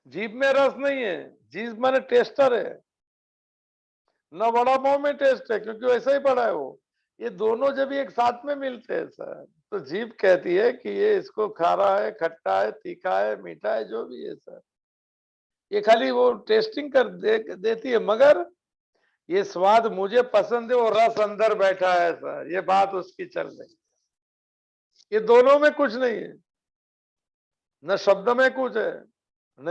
जीभ में रस नहीं है, जीभ माने टेस्टर है, न बड़ा पाव में टेस्ट है, क्योंकि वैसा ही पड़ा है वो। ये दोनों जब एक साथ में मिलते हैं सर, तो जीभ कहती है कि ये इसको खारा है, खट्टा है, तीखा है, मीठा है, जो भी है सर। ये खाली वो टेस्टिंग कर देती है, मगर ये स्वाद मुझे पसंद है, वो रस अंदर बैठा है सर। ये बात उसकी चल रही। ये दोनों में कुछ नहीं है, न शब्द में कुछ है, न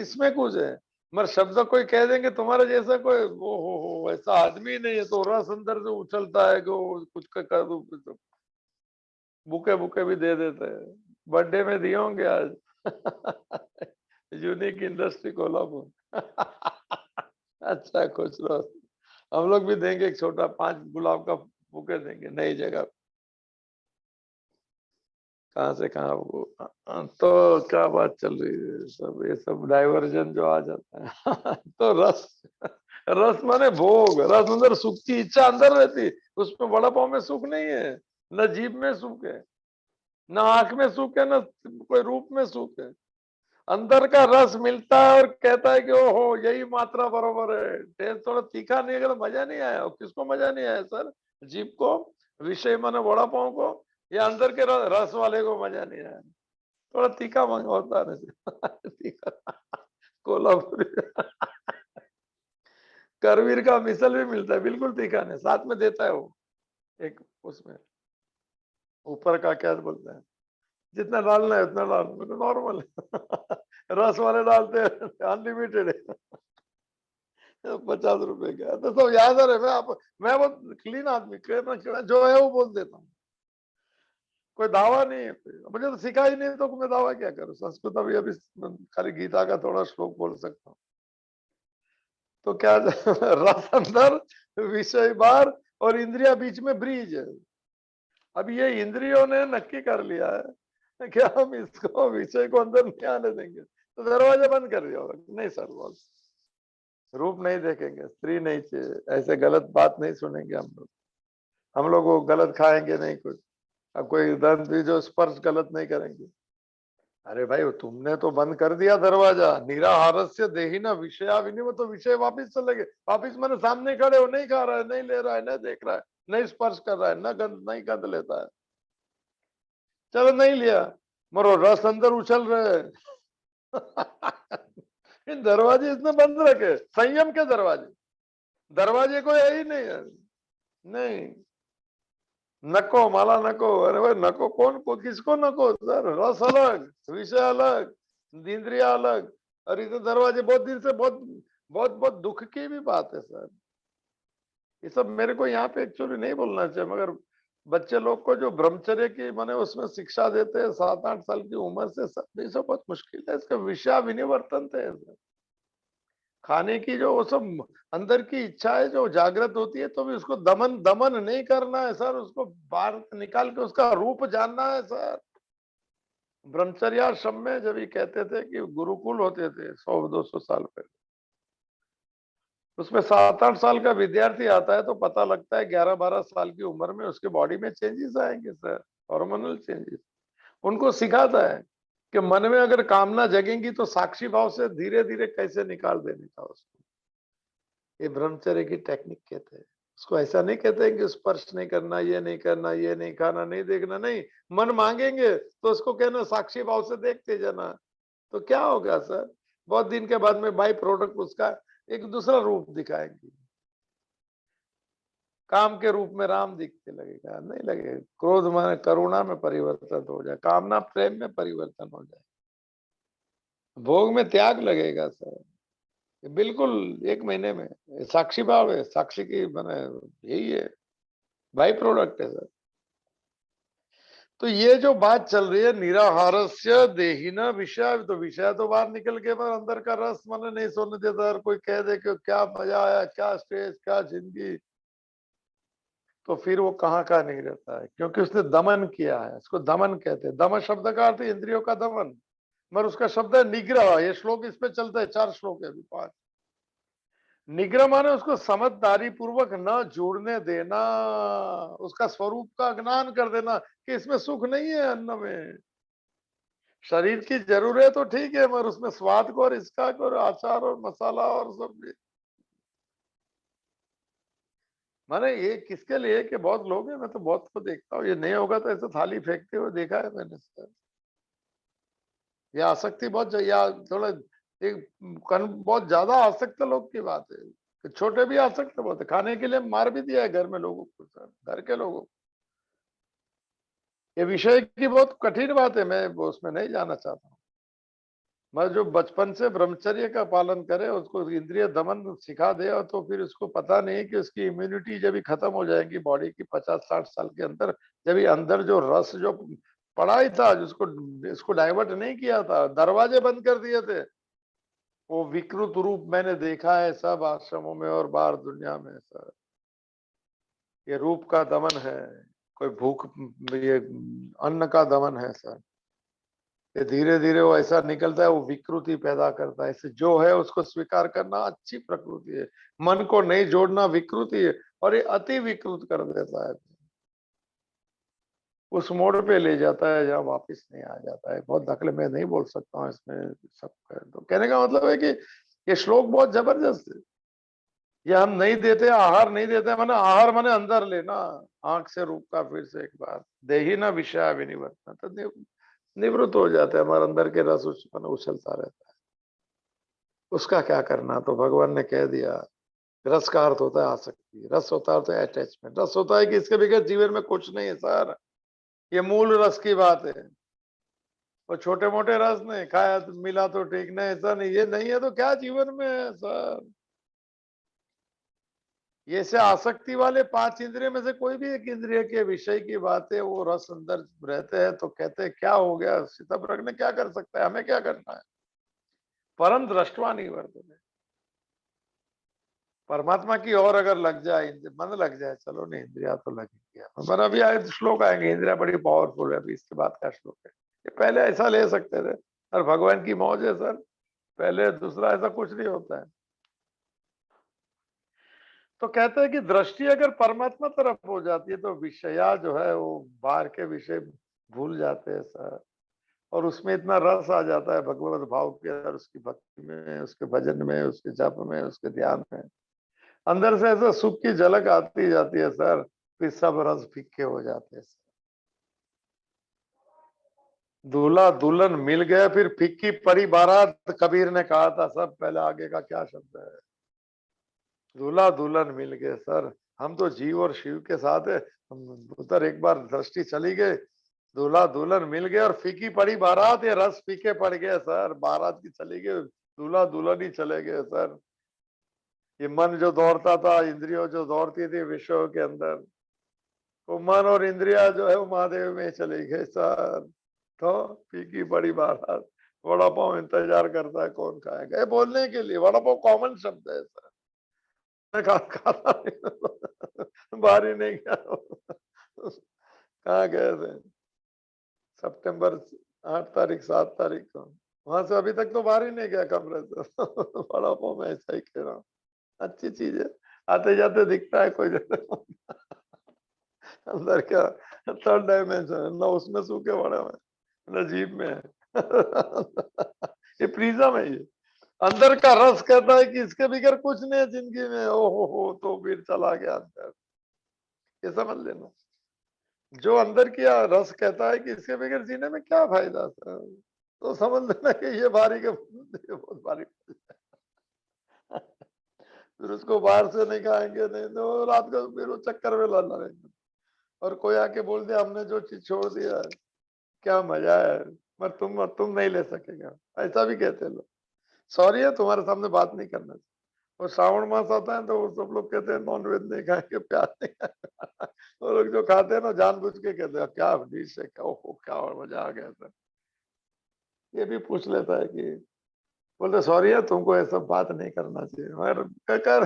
इसमें कुछ है। मगर शब्द कोई कह देंगे तुम्हारे जैसा कोई वो हो ऐसा आदमी नहीं है, तो रस अंदर से उछलता है कि वो कुछ कर दो, तो बुके बुके भी दे देते हैं। बर्थडे में दिए होंगे आज। Unique industry Kolhapur. अच्छा, खुश रहो। हम लोग भी देंगे एक छोटा 5 गुलाब का बुके देंगे, नई जगह। कहाँ से कहाँ वो। तो क्या बात चल रही है सब, ये सब डाइवर्जन जो आ जाता है। तो रस, रस माने भोग, रस अंदर सुख की इच्छा अंदर रहती, उसमें बड़ा पाव में सुख नहीं है, न जीभ में सुख है, न आंख में सुख है, न कोई रूप में सुख है। अंदर का रस मिलता है और कहता है कि ओहो यही मात्रा बरोबर है। टेस्ट थोड़ा तीखा नहीं अगर मजा नहीं आया, और किसको मजा नहीं आया सर? जीभ को, विषय माने वड़ा पाव को, या अंदर के रस वाले को मजा नहीं आया? थोड़ा तीखा होता है तीखा कोल्हापुरी करवीर का मिसल भी मिलता है, बिल्कुल तीखा नहीं, साथ में देता है वो एक उसमें ऊपर का क्या बोलते हैं, जितना डालना है उतना डाल, नॉर्मल रस वाले डालते हैं अनलिमिटेड है 50 रुपए का तो सब याद है। मैं बहुत क्लीन आदमी, जो है वो बोल देता हूँ, कोई दावा नहीं है कोई। मुझे तो सिखा ही नहीं तो मैं दावा क्या करूँ? संस्कृत अभी अभी खाली गीता का थोड़ा श्लोक बोल सकता हूँ। तो क्या रस अंदर, विषय बाहर, और इंद्रिया बीच में ब्रिज है। अब ये इंद्रियों ने नक्की कर लिया है कि हम इसको विषय को अंदर नहीं आने देंगे, तो दरवाजा बंद कर दिया होगा। नहीं सर, बॉस रूप नहीं देखेंगे, स्त्री नहीं चाहिए, ऐसे गलत बात नहीं सुनेंगे हम लोग वो गलत खाएंगे नहीं कुछ। अब कोई दंत भी जो स्पर्श गलत नहीं करेंगे। अरे भाई वो तुमने तो बंद कर दिया दरवाजा। निराहारस्य देहिना विषया विनिमय, तो विषय वापिस चले गए। वापिस मैंने सामने खड़े हो, नहीं खा रहा है, नहीं ले रहा है, नहीं देख रहा है, नहीं स्पर्श कर रहा है, न गंध नहीं गंध लेता है, चलो नहीं लिया, मरो रस अंदर उछल रहे हैं इन दरवाजे इसने बंद रखे, संयम के दरवाजे, दरवाजे कोई है ही नहीं है। नहीं, नको माला नको, अरे भाई नको कौन को, किसको नको सर? रस अलग, विषय अलग, इंद्रिया अलग, और इधर दरवाजे। बहुत दिन से बहुत बहुत बहुत दुख की भी बात है सर। ये सब मेरे को यहाँ पे एक्चुअली नहीं बोलना चाहिए, मगर बच्चे लोग को जो ब्रह्मचर्य की माने उसमें शिक्षा देते हैं 7-8 साल की उम्र से, सब ये सब बहुत मुश्किल है। इसका विषय विनिवर्तन थे। खाने की जो वो सब अंदर की इच्छा है जो जागृत होती है, तो भी उसको दमन दमन नहीं करना है सर, उसको बाहर निकाल के उसका रूप जानना है सर। ब्रह्मचर्याश्रम में जब ये कहते थे कि गुरुकुल होते थे 100-200 साल पहले, उसमें 7-8 साल का विद्यार्थी आता है तो पता लगता है 11-12 साल की उम्र में उसके बॉडी में चेंजेस आएंगे सर, हार्मोनल चेंजेस। उनको सिखाता है कि मन में अगर कामना जगेंगी तो साक्षी भाव से धीरे धीरे कैसे निकाल देने का उसको। ये ब्रह्मचर्य की टेक्निक कहते हैं उसको। ऐसा नहीं कहते हैं कि स्पर्श नहीं करना, ये नहीं करना, ये नहीं खाना, नहीं देखना, नहीं। मन मांगेंगे तो उसको कहना साक्षी भाव से देखते जाना, तो क्या होगा सर? बहुत दिन के बाद में बाई प्रोडक्ट उसका एक दूसरा रूप दिखाएंगे। काम के रूप में राम दिखते लगेगा, नहीं लगेगा। क्रोध में करुणा में परिवर्तन हो जाए, कामना प्रेम में परिवर्तन हो जाए, भोग में त्याग लगेगा सर। बिल्कुल 1 महीने में साक्षी भाव है, साक्षी की मैंने यही है, बाई प्रोडक्ट है सर। तो ये जो बात चल रही है निराहारस्य देहिना विषय, तो विषय तो बाहर निकल के, पर अंदर का रस मैंने नहीं सोने देता। और कोई कह दे कि क्या मजा आया, क्या स्टेज, क्या जिंदगी, तो फिर वो कहाँ का नहीं रहता है, क्योंकि उसने दमन किया है। इसको दमन कहते हैं। दमन शब्द का अर्थ इंद्रियों का दमन, मगर उसका शब्द है निग्रह। ये श्लोक इस पे चलता है, 4 श्लोक है, अभी 5। निग्रह माने उसको समझदारी पूर्वक न जोड़ने देना, उसका स्वरूप का ज्ञान कर देना कि इसमें सुख नहीं है अन्न में। शरीर की जरूरत है तो ठीक है, मगर उसमें स्वाद को और इसका को और अचार और मसाला और सब, माने ये किसके लिए कि बहुत लोग हैं, मैं तो बहुत को देखता हूँ, ये नहीं होगा तो ऐसे थाली फेंकते हुए देखा है मैंने सर। ये आसक्ति बहुत या थोड़ा एक बहुत ज्यादा आसक्त लोग की बात है कि छोटे भी आसक्त बहुत है। खाने के लिए मार भी दिया है घर में लोगों को सर, घर के लोगों को। ये विषय की बहुत कठिन बात है, मैं वो उसमें नहीं जाना चाहता हूँ। मैं जो बचपन से ब्रह्मचर्य का पालन करे, उसको इंद्रिय दमन सिखा दे, और तो फिर उसको पता नहीं कि उसकी इम्यूनिटी जब भी खत्म हो जाएगी बॉडी की 50-60 साल के अंदर, जब भी अंदर जो रस जो पड़ा ही था, जिसको इसको डाइवर्ट नहीं किया था, दरवाजे बंद कर दिए थे, वो विकृत रूप मैंने देखा है सब आश्रमों में और बाहर दुनिया में सर। ये रूप का दमन है, कोई भूख, ये अन्न का दमन है सर। ये धीरे धीरे वो ऐसा निकलता है, वो विकृति पैदा करता है। इसे जो है उसको स्वीकार करना अच्छी प्रकृति है, मन को नहीं जोड़ना विकृति है, और ये अति विकृत कर देता है। उस मोड़ पे ले जाता है जहाँ वापस नहीं आ जाता है। बहुत नकल मैं नहीं बोल सकता हूँ इसमें सब। तो कहने का मतलब है कि ये श्लोक बहुत जबरदस्त है। ये हम नहीं देते, आहार नहीं देते, माने आहार माने अंदर लेना, आंख से रूप का फिर से एक बार दे ही ना विषय विनिवर्तन, तो निवृत्त हो जाते हैं हमारे अंदर के रस उछलता रहता है। उसका क्या करना, तो भगवान ने कह दिया। रस का अर्थ होता है आसक्ति, रस होता है अटैचमेंट, रस होता है कि इसके बगैर जीवन में कुछ नहीं है सर। ये मूल रस की बात है। और छोटे मोटे रस नहीं खाया तो मिला तो ठीक, नहीं ऐसा नहीं, ये नहीं है तो क्या जीवन में है सर। ये से आसक्ति वाले पांच इंद्रिय में से कोई भी एक इंद्रिय के विषय की बात है, वो रस अंदर रहते हैं तो कहते हैं क्या हो गया, सीताप्रज्ञ ने क्या कर सकता है, हमें क्या करना है। परम दृष्टवा नहीं वर्तते। परमात्मा की ओर अगर लग जाए, मन लग जाए, चलो नहीं इंद्रिया तो लगेंगे, पर अभी आए श्लोक आएंगे, इंद्रिया बड़ी पावरफुल है, अभी इसके बाद का श्लोक है। ये पहले ऐसा ले सकते थे, और भगवान की मौज है सर, पहले दूसरा ऐसा कुछ नहीं होता है। तो कहते हैं कि दृष्टि अगर परमात्मा तरफ हो जाती है तो विषया जो है वो बाहर के विषय भूल जाते हैं सर। और उसमें इतना रस आ जाता है भगवत भाव के अंदर, उसकी भक्ति में, उसके भजन में, उसके जप में, उसके ध्यान में, अंदर से ऐसा सुख की झलक आती जाती है सर, फिर सब रस फीके हो जाते हैं। दूल्हा दुल्हन मिल गए फिर फीकी पड़ी बारात, कबीर ने कहा था। सब पहले आगे का क्या शब्द है, दूल्हा दुल्हन मिल गए सर, हम तो जीव और शिव के साथ है। हम उधर एक बार दृष्टि चली गई, दूल्हा दुल्हन मिल गए और फीकी पड़ी बारात, ये रस फीके पड़ गए सर, बारात की चली गई, दूल्हा दुल्हन ही चले गए सर। ये मन जो दौड़ता था, इंद्रियों जो दौड़ती थी विषयों के अंदर, वो मन और इंद्रिया जो है वो महादेव में चली गई सर। तो फीकी पड़ी बारात, वड़ा पाव इंतजार करता है कौन खाएगा, ये बोलने के लिए वड़ा पाव कॉमन शब्द है सर। मैं खाता नहीं, बाहर ही नहीं गया। कहाँ गए थे, सितंबर 8 तारीख 7 तारीख को, वहां से अभी तक तो बाहर ही नहीं गया कमरे से। बड़ा पाव मैं ऐसा ही कह रहा हूँ, अच्छी चीज है, आते जाते दिखता है कोई जगह। अंदर क्या थर्ड डायमेंशन है ना, उसमें सूखे बड़े में ना जीप में है। ये प्रिज्म है ये, अंदर का रस कहता है कि इसके बगैर कुछ नहीं है जिंदगी में, ओहो हो, तो फिर चला गया अंदर। ये समझ लेना, जो अंदर की रस कहता है कि इसके बगैर जीने में क्या फायदा था, तो समझ लेना कि ये भारी के बहुत भारी। फिर उसको बाहर से नहीं खाएंगे, नहीं तो रात को फिर वो चक्कर में लड़ रहेंगे। और कोई आके बोल दिया हमने जो चीज छोड़ दिया है, क्या मजा है, पर तुम नहीं ले सकेगा, ऐसा भी कहते हैं लोग। सॉरी है, तुम्हारे सामने बात नहीं करना चाहिए। और श्रावण मास आता है तो वो सब लोग कहते हैं नॉन वेज नहीं खाएंगे, प्याज नहीं खाएंगे। वो लोग जो खाते हैं ना जानबूझ के कहते हैं क्या डिश है, क्या ओहो क्या मजा आ गया था। ये भी पूछ लेता है कि, बोलते सॉरी है तुमको ये सब बात नहीं करना चाहिए, मगर कर।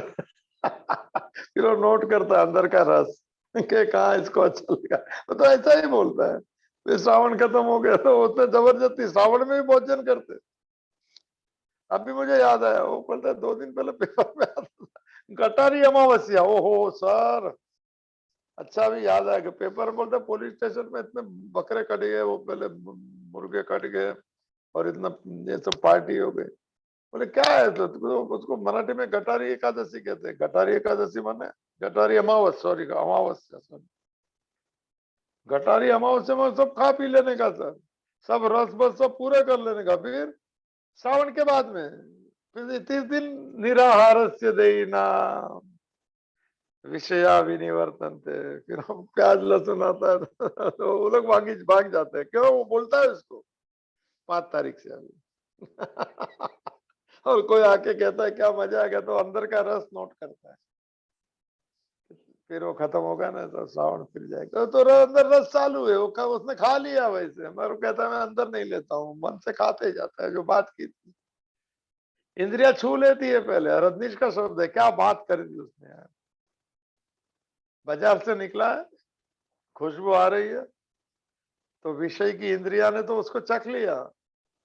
फिर वो नोट करता है अंदर का रस के कहा इसको अच्छा लगा, वो तो ऐसा ही बोलता है। फिर श्रावण खत्म हो गया तो उसने जबरदस्ती श्रावण में भी भोजन करते। अभी मुझे याद आया, वो बोलता है 2 दिन पहले पेपर में आता था गटारी अमावस्या, ओहो सर। अच्छा भी याद आया कि पेपर में बोलते पुलिस स्टेशन में इतने बकरे कट गए, वो पहले मुर्गे कट गए और इतना ये सब पार्टी हो गई। बोले क्या है, तो उसको मराठी में गटारी एकादशी कहते हैं। गटारी एकादशी माने गटारी अमावस, सॉरी अमावस्या, सॉरी गटारी अमावस्या में सब खा पी लेने का सर, सब रस बस सब पूरे कर लेने का, फिर श्रावण के बाद में फिर 30 दिन निराहार से देना, विषया विनिवर्तनते। फिर हम प्याज लहसुन आता है तो वो लोग भाग जाते हैं, क्यों, वो बोलता है उसको 5 तारीख से अभी। और कोई आके कहता है क्या मजा आ गया, तो अंदर का रस नोट करता है। फिर वो खत्म होगा ना तो श्रावण फिर जाएगा, तो अंदर रस चालू है, वो उसने खा लिया वैसे, मगर वो कहता है मैं अंदर नहीं लेता हूँ, मन से खाते जाता है जो बात की थी। इंद्रिया छू लेती है पहले, रजनीश का शब्द है, क्या बात कर दी उसने यार। बाजार से निकला है, खुशबू आ रही है, तो विषय की इंद्रिया ने तो उसको चख लिया,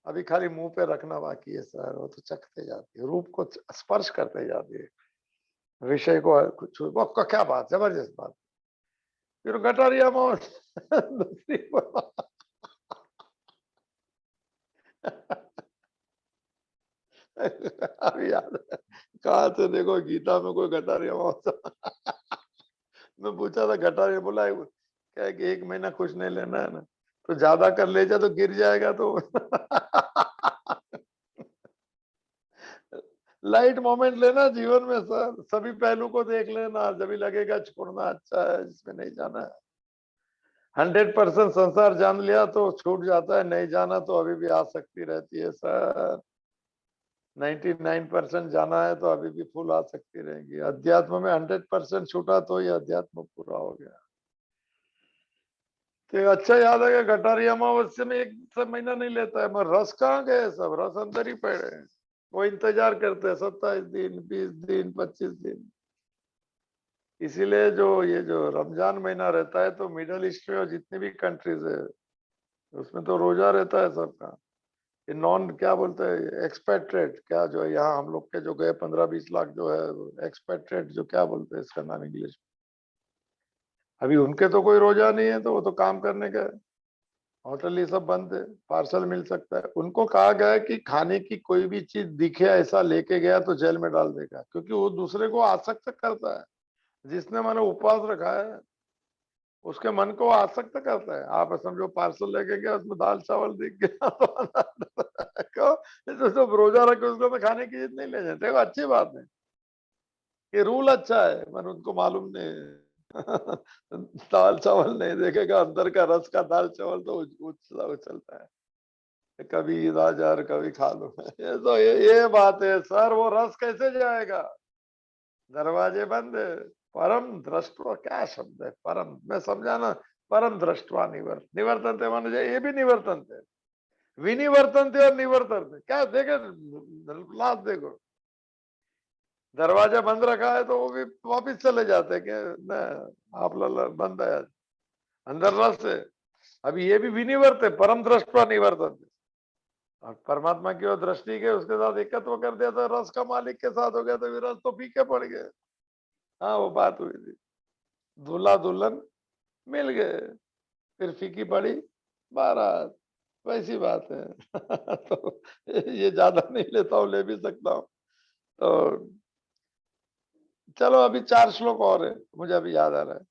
अभी खाली मुंह पे रखना बाकी है सर, वो तो चखते जाती है, रूप को स्पर्श करते जाती है, विषय को कुछ, वो क्या बात, जबरदस्त बात। फिर गटारी अमावस्या दूसरी अभी याद है, कहा से देखो गीता में कोई गटारी अमावस्या मैं पूछा था गटारी, बोला है क्या है कि 1 महीना कुछ नहीं लेना है ना, तो ज्यादा कर ले जा तो गिर जाएगा तो लाइट मोमेंट लेना जीवन में सर, सभी पहलू को देख लेना, जब भी लगेगा छोड़ना अच्छा है, इसमें नहीं जाना है। 100% संसार जान लिया तो छूट जाता है, नहीं जाना तो अभी भी आसक्ति रहती है सर। 99% जाना है तो अभी भी फुल आसक्ति रहेगी। अध्यात्म में 100% छूटा तो ये अध्यात्म पूरा हो गया। तो अच्छा याद है कि गटारी अमावस्या में 1 महीना नहीं लेता है, मगर रस कहाँ गए, सब रस अंदर ही पड़े हैं। वो इंतजार करते हैं 27 दिन, 20 दिन, 25 दिन। इसीलिए जो ये जो रमजान महीना रहता है, तो मिडल ईस्ट में और जितनी भी कंट्रीज है उसमें तो रोजा रहता है सबका। ये नॉन क्या बोलते हैं, एक्सपेट्रेट क्या, जो है यहाँ हम लोग के जो गए 15-20 लाख जो है एक्सपेट्रेट, जो क्या बोलते हैं इसका नाम इंग्लिश में, अभी उनके तो कोई रोजा नहीं है, तो वो तो काम करने का है। होटल ये सब बंद है, पार्सल मिल सकता है। उनको कहा गया है कि खाने की कोई भी चीज दिखे ऐसा लेके गया तो जेल में डाल देगा, क्योंकि वो दूसरे को आसक्त करता है। जिसने मैंने उपवास रखा है उसके मन को आसक्त करता है। आप समझो पार्सल लेके गया, उसमें दाल चावल दिख गया तो रोजा रखे उसको तो खाने की चीज नहीं ले जाते। देखो अच्छी बात है, ये रूल अच्छा है, पर उनको मालूम नहीं है। दाल चावल नहीं देखेगा, अंदर का रस का दाल चावल तो उछलता है, कभी इधर कभी खा लो। ये तो ये बात है सर, वो रस कैसे जाएगा, दरवाजे बंद है। परम दृष्टवा क्या शब्द है, परम मैं समझा ना, परम दृष्टवा निवर्तन थे माने ये भी निवर्तन थे, विनिवर्तन थे और निवर्तन थे, क्या देखे लास्ट देखो, दरवाजा बंद रखा है तो वो भी वापिस चले जाते हैं कि न आप बंद है, अंदर रस है। अभी ये भी विनिवर्त है, परम दृष्टवा निवर्तन थे। और परमात्मा की ओर दृष्टि के उसके साथ एकत्व कर दिया तो रस का मालिक के साथ हो गया, तो रस तो फीके पड़ गए। हाँ वो बात हुई थी, दूल्हा दुल्हन मिल गए, फिर फीकी पड़ी बारात, वैसी बात है। तो ये ज्यादा नहीं लेता हूँ, ले भी सकता हूँ। तो चलो अभी 4 श्लोक और है, मुझे अभी याद आ रहा है।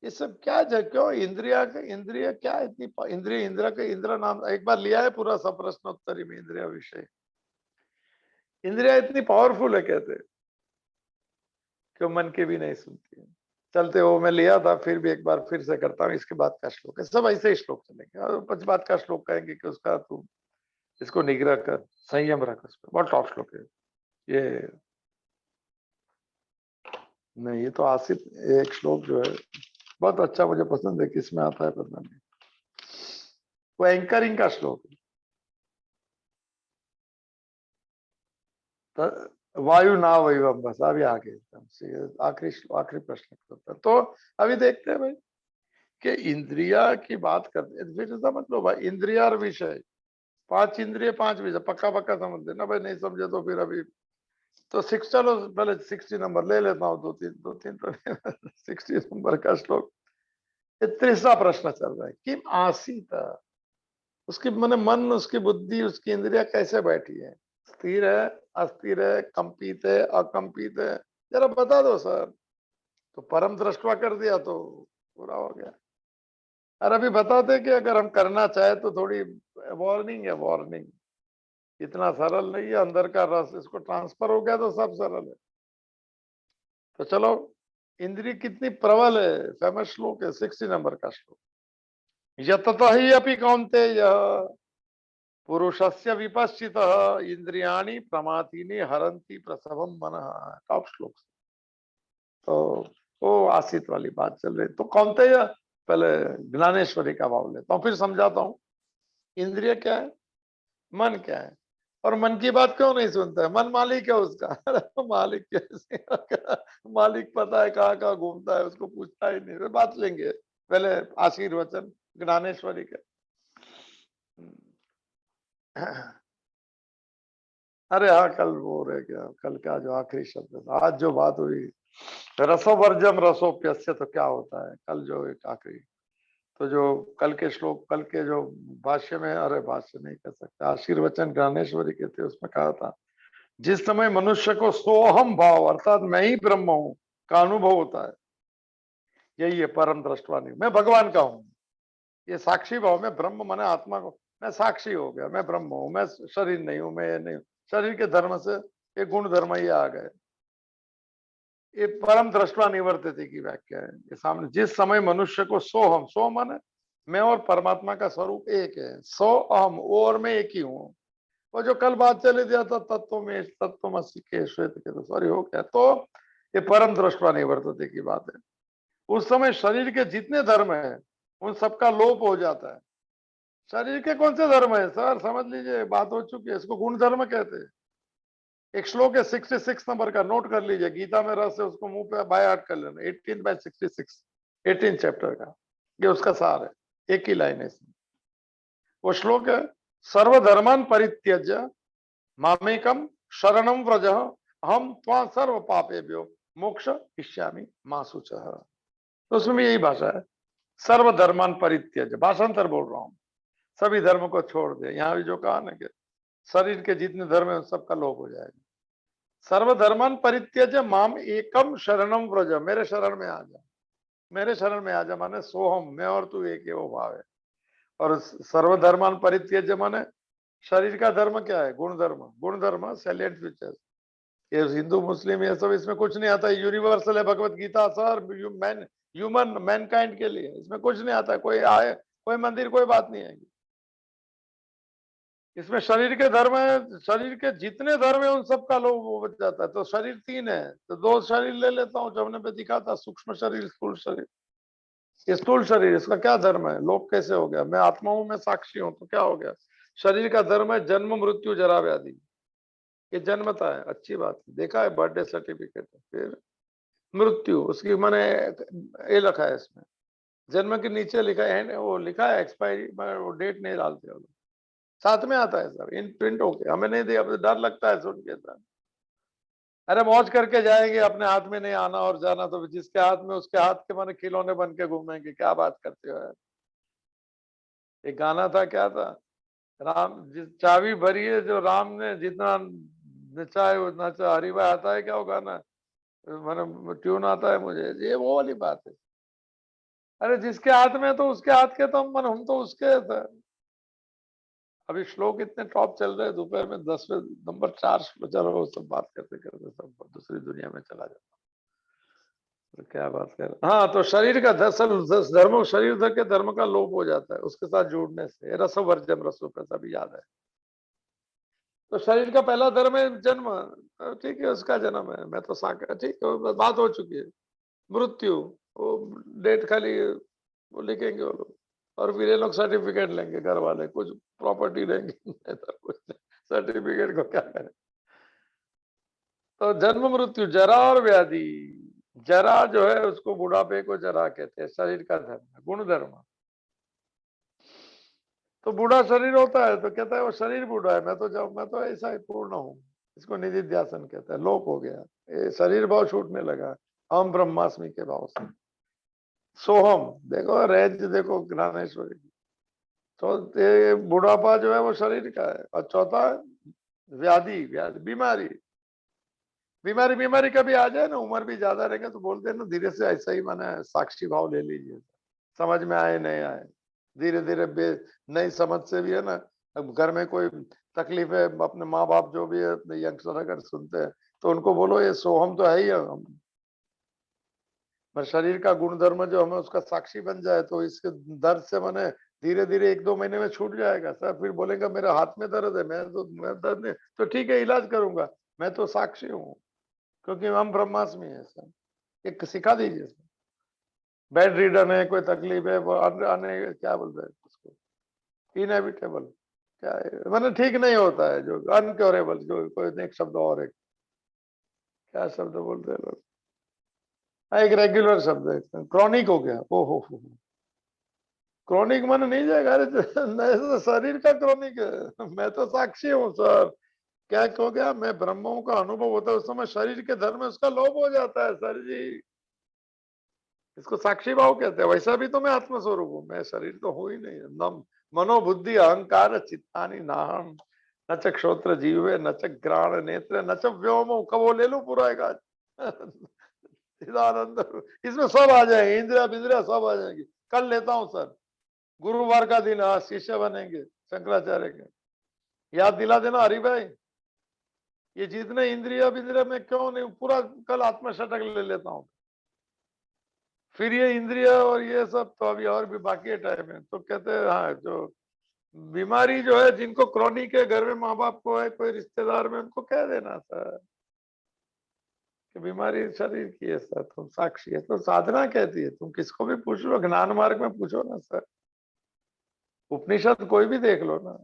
ये सब क्या क्यों इंद्रिया का, इंद्रिय क्या इतनी इंद्रिय, इंद्र का इंद्र नाम एक बार लिया है पूरा सब प्रश्नोत्तरी में, इंद्रिया विषय। इंद्रिया इतनी पावरफुल है कहते, क्यों मन की भी नहीं सुनती है। चलते हो मैं लिया था, फिर भी एक बार फिर से करता हूँ, इसके बाद का श्लोक है, सब ऐसे ही श्लोक चलेंगे, और बाद का श्लोक कहेंगे कि उसका तू इसको निग्रह कर, संयम रख, उस पर बहुत टॉप श्लोक है ये। नहीं ये तो आसिफ, एक श्लोक जो है बहुत अच्छा मुझे पसंद है, किसमें आता है पता नहीं, वो एंकरिंग का श्लोक है। वायु ना वैवम, बस अभी आगे एकदम से आखिरी आखिरी प्रश्न होता है। तो अभी देखते हैं भाई कि इंद्रिया की बात करते हैं, फिर समझ लो भाई इंद्रिया और विषय, 5 इंद्रिय 5 विषय, पक्का पक्का समझ लेना भाई, नहीं समझे तो फिर अभी तो 6, चलो पहले 60 नंबर ले लेता हूँ, दो तीन तो 60 नंबर का श्लोक। ये 30वां प्रश्न चल रहा है, किम आसीत, उसकी मैंने मन, उसकी बुद्धि, उसकी इंद्रिया कैसे बैठी है, स्थिर है, अस्थिर है, कंपित है, अकंपित है, जरा बता दो सर। तो परम दृष्टवा कर दिया तो पूरा हो गया। और अभी बताते कि अगर हम करना चाहे तो थोड़ी वार्निंग है, वार्निंग, इतना सरल नहीं है, अंदर का रस इसको ट्रांसफर हो गया तो सब सरल है। तो चलो, इंद्रिय कितनी प्रबल है, फेमस श्लोक है, 60 नंबर का श्लोक। यतत ही अपि कौन्तेय पुरुषस्य विपश्चित इंद्रियाणि प्रमाथीनि हरन्ति प्रसवम मनः, टॉप श्लोक। तो वो आसित वाली बात चल रही, तो कौन्तेय पहले ज्ञानेश्वरी का भाव लेता हूँ, फिर समझाता हूँ। इंद्रिय क्या है, मन क्या है, और मन की बात क्यों नहीं सुनता है, मन मालिक है उसका। अरे मालिक कैसे, मालिक पता है कहाँ कहाँ घूमता है, उसको पूछता ही नहीं। बात लेंगे पहले आशीर्वचन ज्ञानेश्वरी के। अरे हाँ, कल वो रह गया, कल का जो आखिरी शब्द था, आज जो बात हुई रसोवर्जम रसोप्यस्य, तो क्या होता है कल जो एक आखिरी, तो जो कल के श्लोक, कल के जो भाष्य में, अरे भाष्य नहीं कर सकते, आशीर्वचन ज्ञानेश्वरी के थे, उसमें कहा था जिस समय मनुष्य को सोहम भाव अर्थात मैं ही ब्रह्म हूं का अनुभव होता है, यही है परम दृष्टवानी, मैं भगवान का हूं, ये साक्षी भाव में ब्रह्म माने आत्मा को, मैं साक्षी हो गया, मैं ब्रह्म हूं, मैं शरीर नहीं हूं, मैं ये नहीं हूं, शरीर के धर्म से ये गुण धर्म ये आ गए, ये परम दृष्टवा निवर्तते की व्याख्या है ये सामने। जिस समय मनुष्य को सोहम, सो माने मैं और परमात्मा का स्वरूप एक है, सो अहम वो और मैं एक ही हूँ, वो जो कल बात चली दिया था तत्व में तत्वमसि के श्वेत के, तो सॉरी हो गया, तो ये परम दृष्टवा निवर्तते की बात है। उस समय शरीर के जितने धर्म है उन सबका लोप हो जाता है। शरीर के कौन से धर्म है सर, समझ लीजिए, बात हो चुकी है, इसको गुण धर्म कहते हैं। एक श्लोक है 66 नंबर का, नोट कर लीजिए, गीता में रस है, उसको मुंह पे बाय हार्ट कर लेना, 18/66, 18 चैप्टर का, ये उसका सार है, एक ही लाइन है इसमें। वो श्लोक है सर्वधर्मान परित्यज्य मामेकम शरणम व्रज हम त्वा सर्व पापेभ्यो मोक्ष इष्यामि मा शुचः। तो उसमें भी यही भाषा है, सर्वधर्मान परित्यज्य, भाषांतर बोल रहा हूं, सभी धर्म को छोड़ दे। यहाँ भी जो कहा ना कि शरीर के जितने धर्म है उन सबका लोप हो जाएगा। सर्वधर्मान परित्यज्य माम एकम शरणम व्रज, मेरे शरण में आ जा, मेरे शरण में आ जा माने सोहम, मैं और तू एक है, वो भाव है। और सर्वधर्मान परित्यज्य माने शरीर का धर्म क्या है, गुण धर्म, गुण धर्म सैलिएंट फीचर्स, ये हिंदू मुस्लिम ये सब इसमें कुछ नहीं आता, यूनिवर्सल है Bhagavad Gita sir, man human mankind के लिए, इसमें कुछ नहीं आता, कोई आए कोई मंदिर कोई बात नहीं आएगी इसमें। शरीर के धर्म है, शरीर के जितने धर्म है उन सबका लोभ हो जाता है। तो शरीर तीन है, तो दो शरीर ले लेता हूँ, जमने पे दिखा था, सूक्ष्म शरीर स्थूल शरीर। ये स्थूल शरीर इसका क्या धर्म है, लोभ कैसे हो गया, मैं आत्मा हूं, मैं साक्षी हूं, तो क्या हो गया। शरीर का धर्म है जन्म मृत्यु जरा व्याधि, ये जन्मता है, अच्छी बात है, देखा है बर्थडे सर्टिफिकेट, फिर मृत्यु उसकी मैंने ये लिखा है इसमें, जन्म के नीचे लिखा है, वो लिखा है एक्सपायरी, मगर वो डेट नहीं डालते वो लोग, साथ में आता है सर इन प्रिंट होके, हमें नहीं दिया, डर लगता है सुन के सर। अरे मौज करके जाएंगे, अपने हाथ में नहीं आना और जाना, तो जिसके हाथ में उसके हाथ के माने खिलौने बन के घूमेंगे, क्या बात करते हो यार। एक गाना था, क्या था, राम जिस चाबी भरी है जो राम ने जितना नचाए उतना नचा, हरीबा आता है क्या वो गाना, मैंने ट्यून आता है मुझे, ये वो वाली बात है। अरे जिसके हाथ में तो उसके हाथ के, तो हम तो उसके थे। अभी श्लोक इतने टॉप चल रहे हैं, दोपहर में 10वें नंबर 4 श्लोक, चलो वो सब बात करते करते सब दूसरी दुनिया में चला जाता, तो क्या बात कर, हाँ, तो शरीर का धर्म, शरीर धर के धर्म का लोप हो जाता है उसके साथ जुड़ने से, रसवर्जम रसो का सभी याद है। तो शरीर का पहला धर्म है जन्म, ठीक है, उसका जन्म है, मैं तो साकार, ठीक है, बात हो चुकी है। मृत्यु, वो डेट खाली वो लिखेंगे वो लोग, और फिर ये लोग सर्टिफिकेट लेंगे, घर वाले कुछ प्रॉपर्टी लेंगे नहीं तो कुछ सर्टिफिकेट को क्या करें। तो जन्म मृत्यु जरा और व्याधि, जरा जो है उसको बुढ़ापे को जरा कहते हैं, शरीर का धर्म, गुण धर्म। तो बूढ़ा शरीर होता है तो कहता है वो शरीर बूढ़ा है, मैं तो जब मैं तो ऐसा ही पूर्ण हूँ, इसको निधिध्यासन कहता है, लोप हो गया, ये शरीर भाव छूटने लगा, हम ब्रह्मास्मि के भाव से। सोहम देखो, रेंज देखो ज्ञानेश्वरी की, तो ये बुढ़ापा जो है वो शरीर का है, और चौथा व्याधि, व्याधि बीमारी, बीमारी बीमारी कभी आ जाए ना, उम्र भी ज्यादा रहेगा तो बोलते हैं ना, धीरे से ऐसा ही माना साक्षी भाव ले लीजिए, समझ में आए नहीं आए, धीरे धीरे नई समझ से भी है ना। अब घर में कोई तकलीफ है, अपने माँ बाप जो भी है अपने यंगस्टर अगर सुनते हैं तो उनको बोलो ये सोहम तो है ही है, हम पर शरीर का गुण धर्म जो हमें उसका साक्षी बन जाए, तो इसके दर्द से मैंने धीरे धीरे 1-2 महीने में छूट जाएगा सर। फिर बोलेगा मेरे हाथ में दर्द है, मैं दर्द नहीं, तो ठीक है इलाज करूंगा, मैं तो साक्षी हूँ, क्योंकि हम ब्रह्मास्मि है सर, एक सिखा दीजिए सर। बेड रीडन है, कोई तकलीफ है, वो आने क्या बोलते हैं उसको, इनएविटेबल, क्या है मतलब ठीक नहीं होता है, जो अनक्योरेबल, जो कोई एक शब्द और है, क्या शब्द बोलते हैं लोग, हाँ, एक रेगुलर शब्द है, क्रॉनिक हो गया, ओ हो, क्रॉनिक मन नहीं जाएगा, अरे नहीं तो शरीर का क्रॉनिक है, मैं तो साक्षी हूँ सर, क्या हो गया, मैं ब्रह्म हूं का अनुभव होता है, उस समय शरीर के धर्म में उसका लोभ हो जाता है। सर जी, इसको साक्षी भाव कहते हैं। वैसा भी तो मैं आत्मस्वरूप हूँ, मैं शरीर तो हूं ही नहीं। न मनोबुद्धि अहंकार चित्तानी नाहम, न च क्षोत्र जीवे, न च ग्राण नेत्र, न च व्योम। कब वो ले लू पूरा एक आज चिदानंद, इसमें सब आ जाएंगे, इंद्रिया बिंद्रिया सब आ जाएंगी। कल लेता हूँ सर, गुरुवार का दिन, आज शिष्य बनेंगे शंकराचार्य के। याद दिला देना हरि भाई, ये जितने इंद्रिया बिंद्रिया में क्यों नहीं, पूरा कल आत्मशतक ले लेता हूँ। फिर ये इंद्रिया और ये सब तो अभी और भी बाकी है, टाइम है। तो कहते हैं हाँ, जो बीमारी जो है, जिनको क्रॉनिक है, घर में माँ बाप को है, कोई रिश्तेदार में, उनको कह देना सर कि बीमारी शरीर की है सर, तुम साक्षी है। तो साधना कहती है, तुम किसको भी पूछ लो, ज्ञान मार्ग में पूछो ना सर, उपनिषद कोई भी देख लो ना।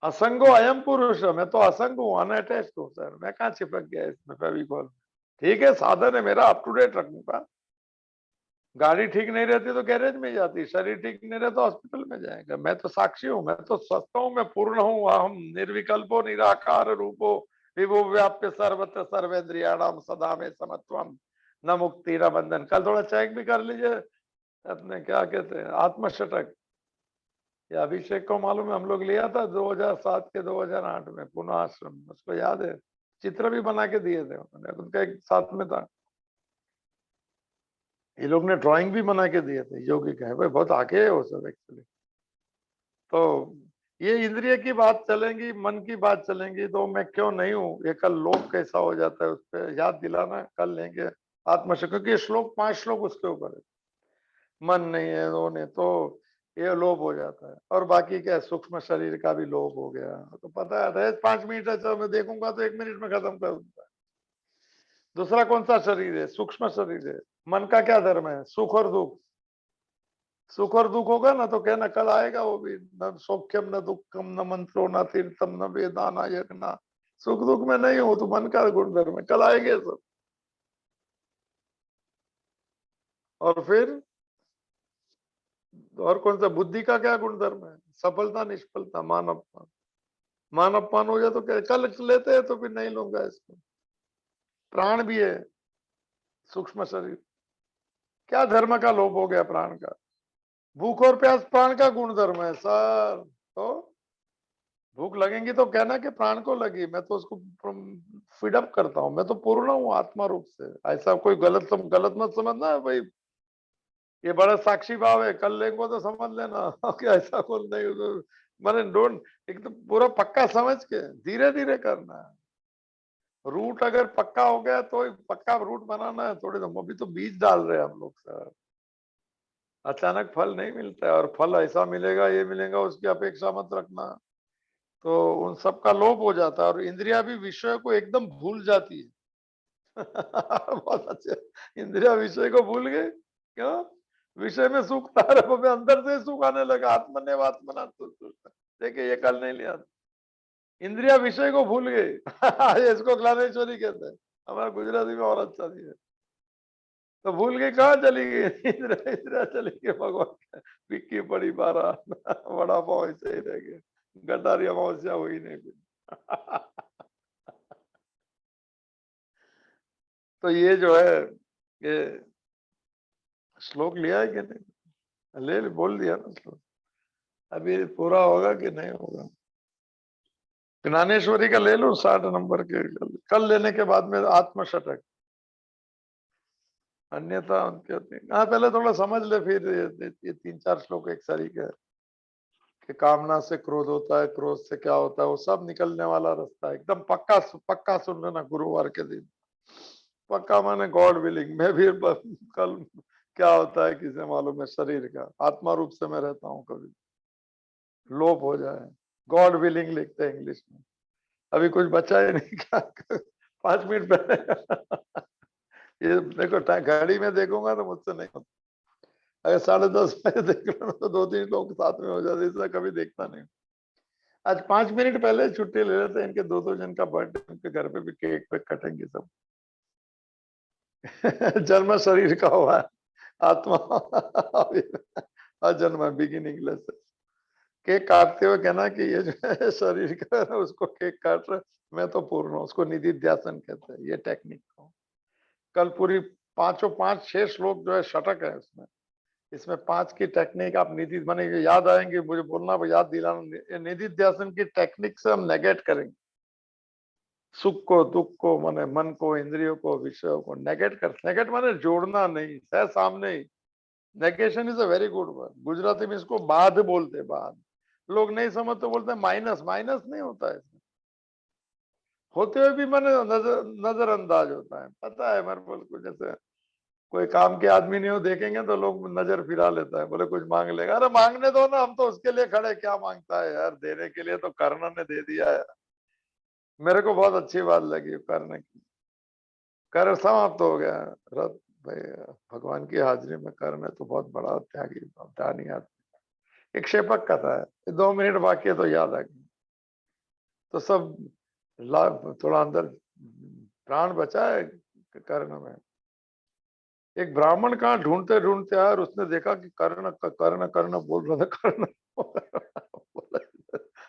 असंगो अयम पुरुष, मैं तो असंग हूँ, अनअटैच्ड हूँ सर, मैं कहाँ चिपक गया इसमें फेविकॉल। ठीक है, साधन है मेरा अप टू डेट रखने का। गाड़ी ठीक नहीं रहती तो गैरेज में जाती, शरीर ठीक नहीं रहता हॉस्पिटल में जाएगा। मैं तो साक्षी हूँ, मैं तो स्वस्थ हूँ, मैं पूर्ण हूँ, अहम निर्विकल्पो निराकार रूपो विभु व्याप्य सर्वत्र सर्वेन्द्रियाणाम सदा में समत्वम, न मुक्ति न बंधन। कल थोड़ा चेक भी कर लीजिए अपने, क्या कहते हैं, आत्मशतक या अभिषेक को मालूम है, हम लोग लिया था 2007 के 2008 में पुनः आश्रम, उसको याद है, चित्र भी बना के दिए थे उन्होंने, उनका एक साथ में था। ये लोग ने ड्राइंग भी बना के दिए थे, योगी का है भाई, बहुत आगे है वो सब एक्चुअली। तो ये इंद्रिय की बात चलेंगी, मन की बात चलेंगी, तो मैं क्यों नहीं हूँ, ये कल लोभ कैसा हो जाता है, उस पर याद दिलाना, कल लेंगे आत्मशक्ति, क्योंकि ये श्लोक 5 श्लोक उसके ऊपर है। मन नहीं है उन्होंने तो ये लोभ हो जाता है। और बाकी क्या, सूक्ष्म शरीर का भी लोभ हो गया, तो पता है 5 मिनट है, चलो मैं देखूंगा तो 1 मिनट में खत्म कर दूंगा। दूसरा कौन सा शरीर है, सूक्ष्म शरीर है। मन का क्या धर्म है, सुख और दुख। सुख और दुख होगा ना तो कहना, कल आएगा वो भी, न सौख्यम न दुखम न मंत्रो न तीर्थम न वेदा न यज्ञ। सुख दुख में नहीं हो तो मन का गुण धर्म है, कल आएंगे सब। और फिर और कौन सा, बुद्धि का क्या गुण धर्म है, सफलता निष्फलता मान अपमान। मान अपमान हो जाए तो क्या, कल लेते हैं तो फिर नहीं लूंगा इसको। प्राण भी है, सूक्ष्म शरीर, क्या धर्म का लोभ हो गया प्राण का। भूख और प्यास प्राण का गुण धर्म है सर। तो भूख लगेंगी तो कहना कि प्राण को लगी, मैं तो उसको फीडअप करता हूँ, मैं तो पूर्ण हूँ आत्मा रूप से। ऐसा कोई गलत मत समझना है भाई, ये बड़ा साक्षी भाव है, कल लेंगे तो समझ लेना कि ऐसा कुछ नहीं। मैंने डोंट, एकदम पूरा पक्का समझ के धीरे धीरे करना है। रूट अगर पक्का हो गया तो पक्का रूट बनाना है, थोड़ी तो अभी तो बीज डाल रहे हैं हम लोग सर। अचानक फल नहीं मिलता है, और फल ऐसा मिलेगा, ये मिलेगा, उसकी अपेक्षा मत रखना। तो उन सब का लोभ हो जाता है, और इंद्रिया भी विषय को एकदम भूल जाती है बहुत अच्छे, इंद्रिया विषय को भूल गए, क्यों, विषय में सुख था, अंदर से सुख आने लगा, आत्मनिर्भर आत्मना। देखिए ये कल नहीं लिया, इंद्रिया विषय को भूल गए इसको ज्ञानेश्वरी कहते हैं, हमारा गुजराती में और अच्छा नहीं है। तो भूल गई, कहाँ चली गई इंद्रिया, इंद्रिया चली गई भगवान, पिक्की पड़ी 12 बड़ा पाव ऐसे ही रह गया, गटारी अमावस्या हुई नहीं फिर तो ये जो है, ये श्लोक लिया है कि नहीं, बोल दिया ना श्लोक। अब ये पूरा होगा कि नहीं होगा। ज्ञानेश्वरी का ले लो 60 नंबर के, कल लेने के बाद में आत्मशतक, अन्यथा उनके हाँ, पहले थोड़ा समझ ले, फिर ये 3-4 श्लोक एक सारी के, कि कामना से क्रोध होता है, क्रोध से क्या होता है, वो सब निकलने वाला रास्ता एकदम पक्का। पक्का सुन लेना, गुरुवार के दिन पक्का, माने गॉड विलिंग। मैं भी कल क्या होता है किसे मालूम है, शरीर का आत्मा रूप से मैं रहता हूँ, कभी लोप हो जाए, गॉड विलिंग लिखते हैं इंग्लिश में। अभी कुछ बचा ही नहीं क्या 5 मिनट पहले ये देखो, घड़ी में देखूंगा तो मुझसे नहीं होता। अगर 10:30 देख लो तो 2-3 लोग साथ में हो जाते, इसलिए कभी देखता नहीं। आज 5 मिनट पहले छुट्टी ले लेते, इनके 2-2 जन का बर्थडे, उनके घर पे भी केक पे कटेंगे सब जन्म शरीर का हुआ है, आत्मा अजन्म है, बिगिनिंगलेस है। केक काटते हुए कहना कि ये जो है शरीर का है, उसको केक काट रहा है, मैं तो पूर्ण हूँ, उसको निधिध्यासन कहते हैं, ये टेक्निक को। कल पूरी पांचों 5-6 श्लोक जो है षटक है उसमें, इसमें 5 की टेक्निक आप निधि माने याद आएंगे, मुझे बोलना याद दिलाना, निधिध्यासन की टेक्निक से हम नेगेट करेंगे सुख को, दुख को, माने मन को, इंद्रियों को, विषयों को नेगेट माने जोड़ना नहीं, सह सामने ही। Negation is a very good word, Gujarati में इसको बाध बोलते हैं, बाध। लोग नहीं समझते, बोलते हैं माइनस, माइनस नहीं होता है, होते हुए भी मैंने नजरअंदाज होता है, पता है मेरे को। जैसे कोई काम के आदमी नहीं हो, देखेंगे तो लोग नजर फिरा लेता है, बोले कुछ मांग लेगा, अरे मांगने दो ना, हम तो उसके लिए खड़े, क्या मांगता है यार, देने के लिए तो कर्ण ने दे दिया है। मेरे को बहुत अच्छी बात लगी कर्ण की। कर्ण समाप्त हो गया, रथ भाई, भगवान की हाजिरी में कर्ण तो बहुत बड़ा त्यागी, दानी आदमी। एक क्षेपक कथा है, 2 मिनट बाकी है तो याद आ गई। तो सब थोड़ा अंदर प्राण बचा है कर्ण में। एक ब्राह्मण कहाँ ढूंढते ढूंढते आया और उसने देखा कि कर्ण कर्ण कर्ण बोल रहा था, कर्ण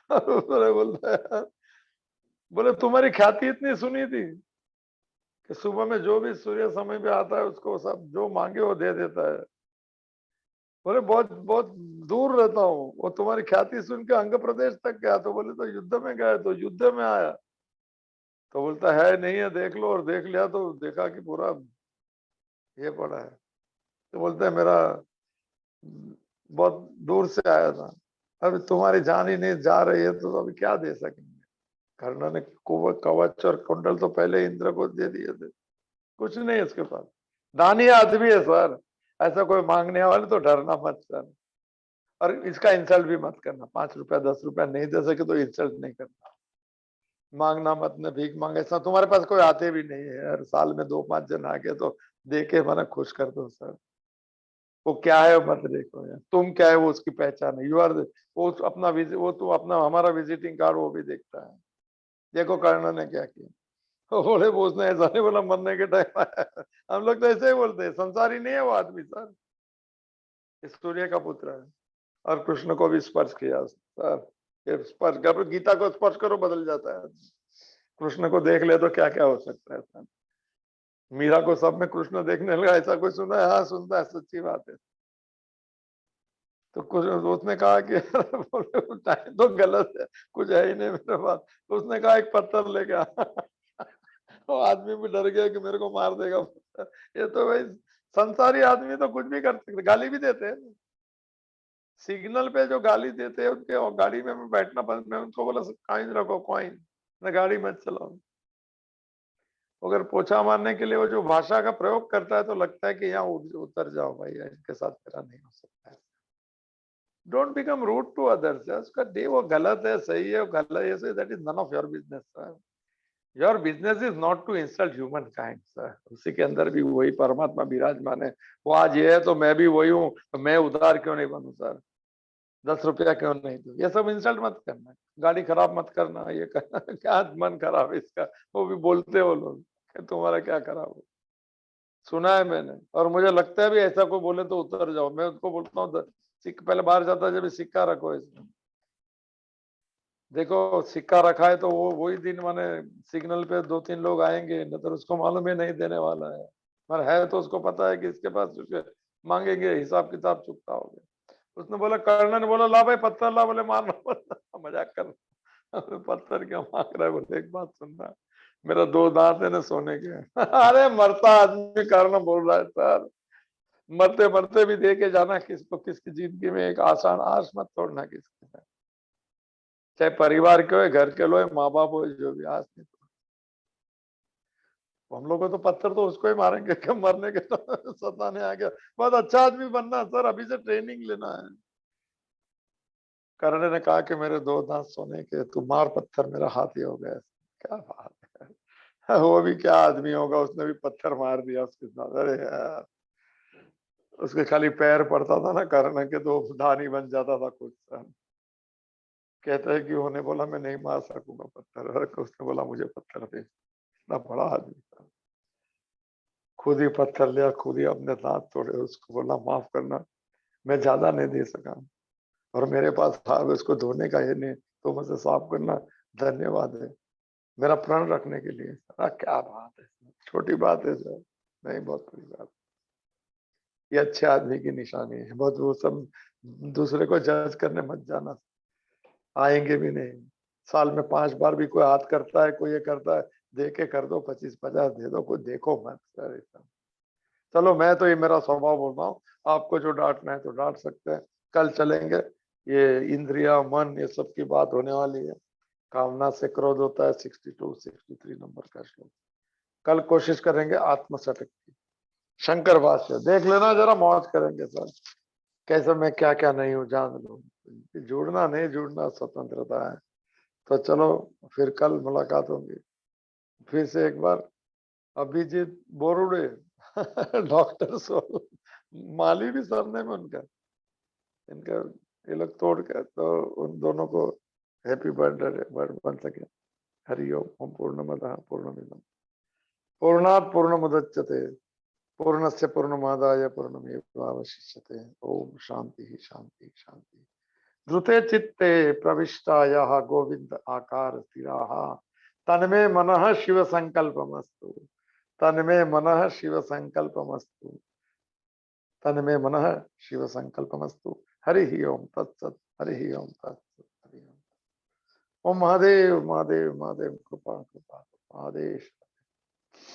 बोले बोलता है, बोले तुम्हारी ख्याति इतनी सुनी थी कि सुबह में जो भी सूर्य समय पे आता है उसको सब जो मांगे वो दे देता है। बोले बहुत बहुत दूर रहता हूँ, वो तुम्हारी ख्याति सुन के अंग प्रदेश तक गया। तो बोले तो युद्ध में गए, तो युद्ध में आया। तो बोलता है नहीं है, देख लो। और देख लिया तो देखा कि पूरा ये पड़ा है। तो बोलते है मेरा बहुत दूर से आया था, अभी तुम्हारी जान ही नहीं जा रही है तो अभी क्या दे सकेंगे। कर्ण ने कवच और कुंडल तो पहले इंद्र को दे दिए थे, कुछ नहीं इसके पास। दानी आदमी है सर, ऐसा कोई मांगने वाले तो डरना मत सर। और इसका इंसल्ट भी मत करना, 5 रुपया 10 रुपया नहीं दे सके तो इंसल्ट नहीं करना, मांगना मत, न भीख मांगे। ऐसा तुम्हारे पास कोई आते भी नहीं है, हर साल में 2-5 जन आके तो दे के मन खुश कर दो सर। वो क्या है मत देखो यार, तुम क्या है वो उसकी पहचान है, यू आर। वो अपना वो तो अपना हमारा विजिटिंग कार्ड वो भी देखता है। देखो कर्ण ने क्या किया। वो बोले वो उसने ऐसा नहीं बोला मरने के टाइम आया। हम लोग तो ऐसे ही बोलते हैं, संसारी नहीं है वो आदमी सर, इस सूर्य का पुत्र है। और कृष्ण को भी स्पर्श किया सर, ये स्पर्श करो, गीता को स्पर्श करो बदल जाता है। कृष्ण को देख ले तो क्या क्या हो सकता है सर। मीरा को सब में कृष्ण देखने लगा, ऐसा कोई सुना है? हाँ सुनता है, सच्ची बात है। तो कुछ उसने कहा कि बोले टाइम तो गलत है, कुछ है ही नहीं मेरे पास। तो उसने कहा एक पत्थर लेके आ। वो आदमी भी डर गया कि मेरे को मार देगा। ये तो भाई संसारी आदमी तो कुछ भी कर सकते, गाली भी देते हैं। सिग्नल पे जो गाली देते हैं उनके, और गाड़ी में मैं बैठना बंद, मैं उनको बोला कॉइन रखो कॉइन, मैं गाड़ी मत चलाओ। अगर पोछा मारने के लिए वो जो भाषा का प्रयोग करता है तो लगता है कि यहाँ उतर जाओ भाई, इनके साथ मेरा नहीं हो सकता है। Don't become rude to others. उसका डे वो गलत है सही है, वो गलत है सही, that is none of your business sir. Your business is not to insult humankind sir. उसी के अंदर भी वही परमात्मा विराजमान है। वो आज ये है तो मैं भी वही हूँ, तो मैं उदार क्यों नहीं बनूं सर, 10 रुपया क्यों नहीं दूं। ये सब इंसल्ट मत करना, गाड़ी खराब मत करना, ये करना। क्या मन खराब है इसका, वो भी बोलते हो लोग कि तुम्हारा क्या खराब हो। सुना है मैंने, और मुझे लगता है भी ऐसा कोई बोले तो उतर जाओ। मैं उसको बोलता हूँ पहले बाहर जाता है जब सिक्का रखो इसमें, देखो सिक्का रखा है तो वो वही दिन माने सिग्नल पे 2-3 लोग आएंगे, न तो उसको मालूम है नहीं देने वाला है। पर है तो उसको पता है कि इसके पास उसके मांगेंगे, हिसाब किताब चुकता होगा। उसने बोला, कर्ण ने बोला ला भाई पत्थर ला, बोले मारना पड़ता। मजाक कर पत्थर क्या मांग रहा है, बोले एक बात सुनना, मेरा 2 दांत है ना सोने के। अरे मरता आदमी कर्ण बोल रहा है सर, मरते मरते भी दे के जाना किसको, किसकी जिंदगी में एक आसान आस मत तोड़ना किसकी, चाहे परिवार के हो, घर के लो, माँ बाप हो, जो भी आस नहीं। हम लोग को तो पत्थर तो उसको ही मारेंगे कि मरने के तो सताने आ गया। बहुत अच्छा आदमी बनना सर, अभी से ट्रेनिंग लेना है। कर्ण ने कहा कि मेरे 2 दांत सोने के, तू मार पत्थर, मेरा हाथ ही हो गया। क्या बात है। वो भी क्या आदमी होगा, उसने भी पत्थर मार दिया उसके साथ। अरे यार, उसके खाली पैर पड़ता था ना कर्ण के तो धानी बन जाता था खुद सा। कहता है कि उन्होंने बोला मैं नहीं मार सकूंगा पत्थर, और उसने बोला मुझे पत्थर दे। इतना बड़ा आदमी था, खुद ही पत्थर लिया, खुद ही अपने दांत तोड़े, उसको बोला माफ करना, मैं ज्यादा नहीं दे सका। और मेरे पास साहब उसको धोने का ये नहीं, तो मुझे साफ करना, धन्यवाद है मेरा प्रण रखने के लिए। क्या बात है, छोटी बात है सर, नहीं बहुत बड़ी बात। ये अच्छे आदमी की निशानी है, बहुत वो सब दूसरे को जज करने मत जाना, आएंगे भी नहीं। साल में 5 बार भी कोई हाथ करता है, कोई ये करता है, दे के कर दो, 25-50 दे दो, कोई देखो मत सर ऐसा। चलो मैं तो ये मेरा स्वभाव बोल रहा हूँ, आपको जो डांटना है तो डांट सकते हैं। कल चलेंगे, ये इंद्रिया मन ये सब की बात होने वाली है। कामना से क्रोध होता है, 62-63 नंबर का श्लोक। कल कोशिश करेंगे आत्मसटक की, शंकर भाष्य देख लेना, जरा मौज करेंगे सर, कैसे मैं क्या क्या नहीं हूँ जान लो। जुड़ना नहीं जुड़ना स्वतंत्रता है। तो चलो फिर कल मुलाकात होगी फिर से एक बार। अभिजीत बोरुडे डॉक्टर सोल, माली भी सरनेम है उनका, इनका ये लोग तोड़ के, तो उन दोनों को हैप्पी बर्थडे बन सके। हरि ओम पूर्णमदः पूर्णमिदं पूर्णात् पूर्णमुदच्यते पूर्णस्य पूर्णमादाय पूर्णमेवावशिष्यते। ओम शांति शांति शांति। ध्रुते चित्ते प्रविष्टायाः गोविंद आकार स्थिराः तन्मे मनः शिव संकल्पमस्तु तन्मे मनः शिव संकल्पमस्तु तन्मे मनः शिव संकल्पमस्तु। हरि ओम तत्सत। हरि ओम तत्सत। हरि ओम। ओम महादेव महादेव महादेव कृपा कृपा महादेश।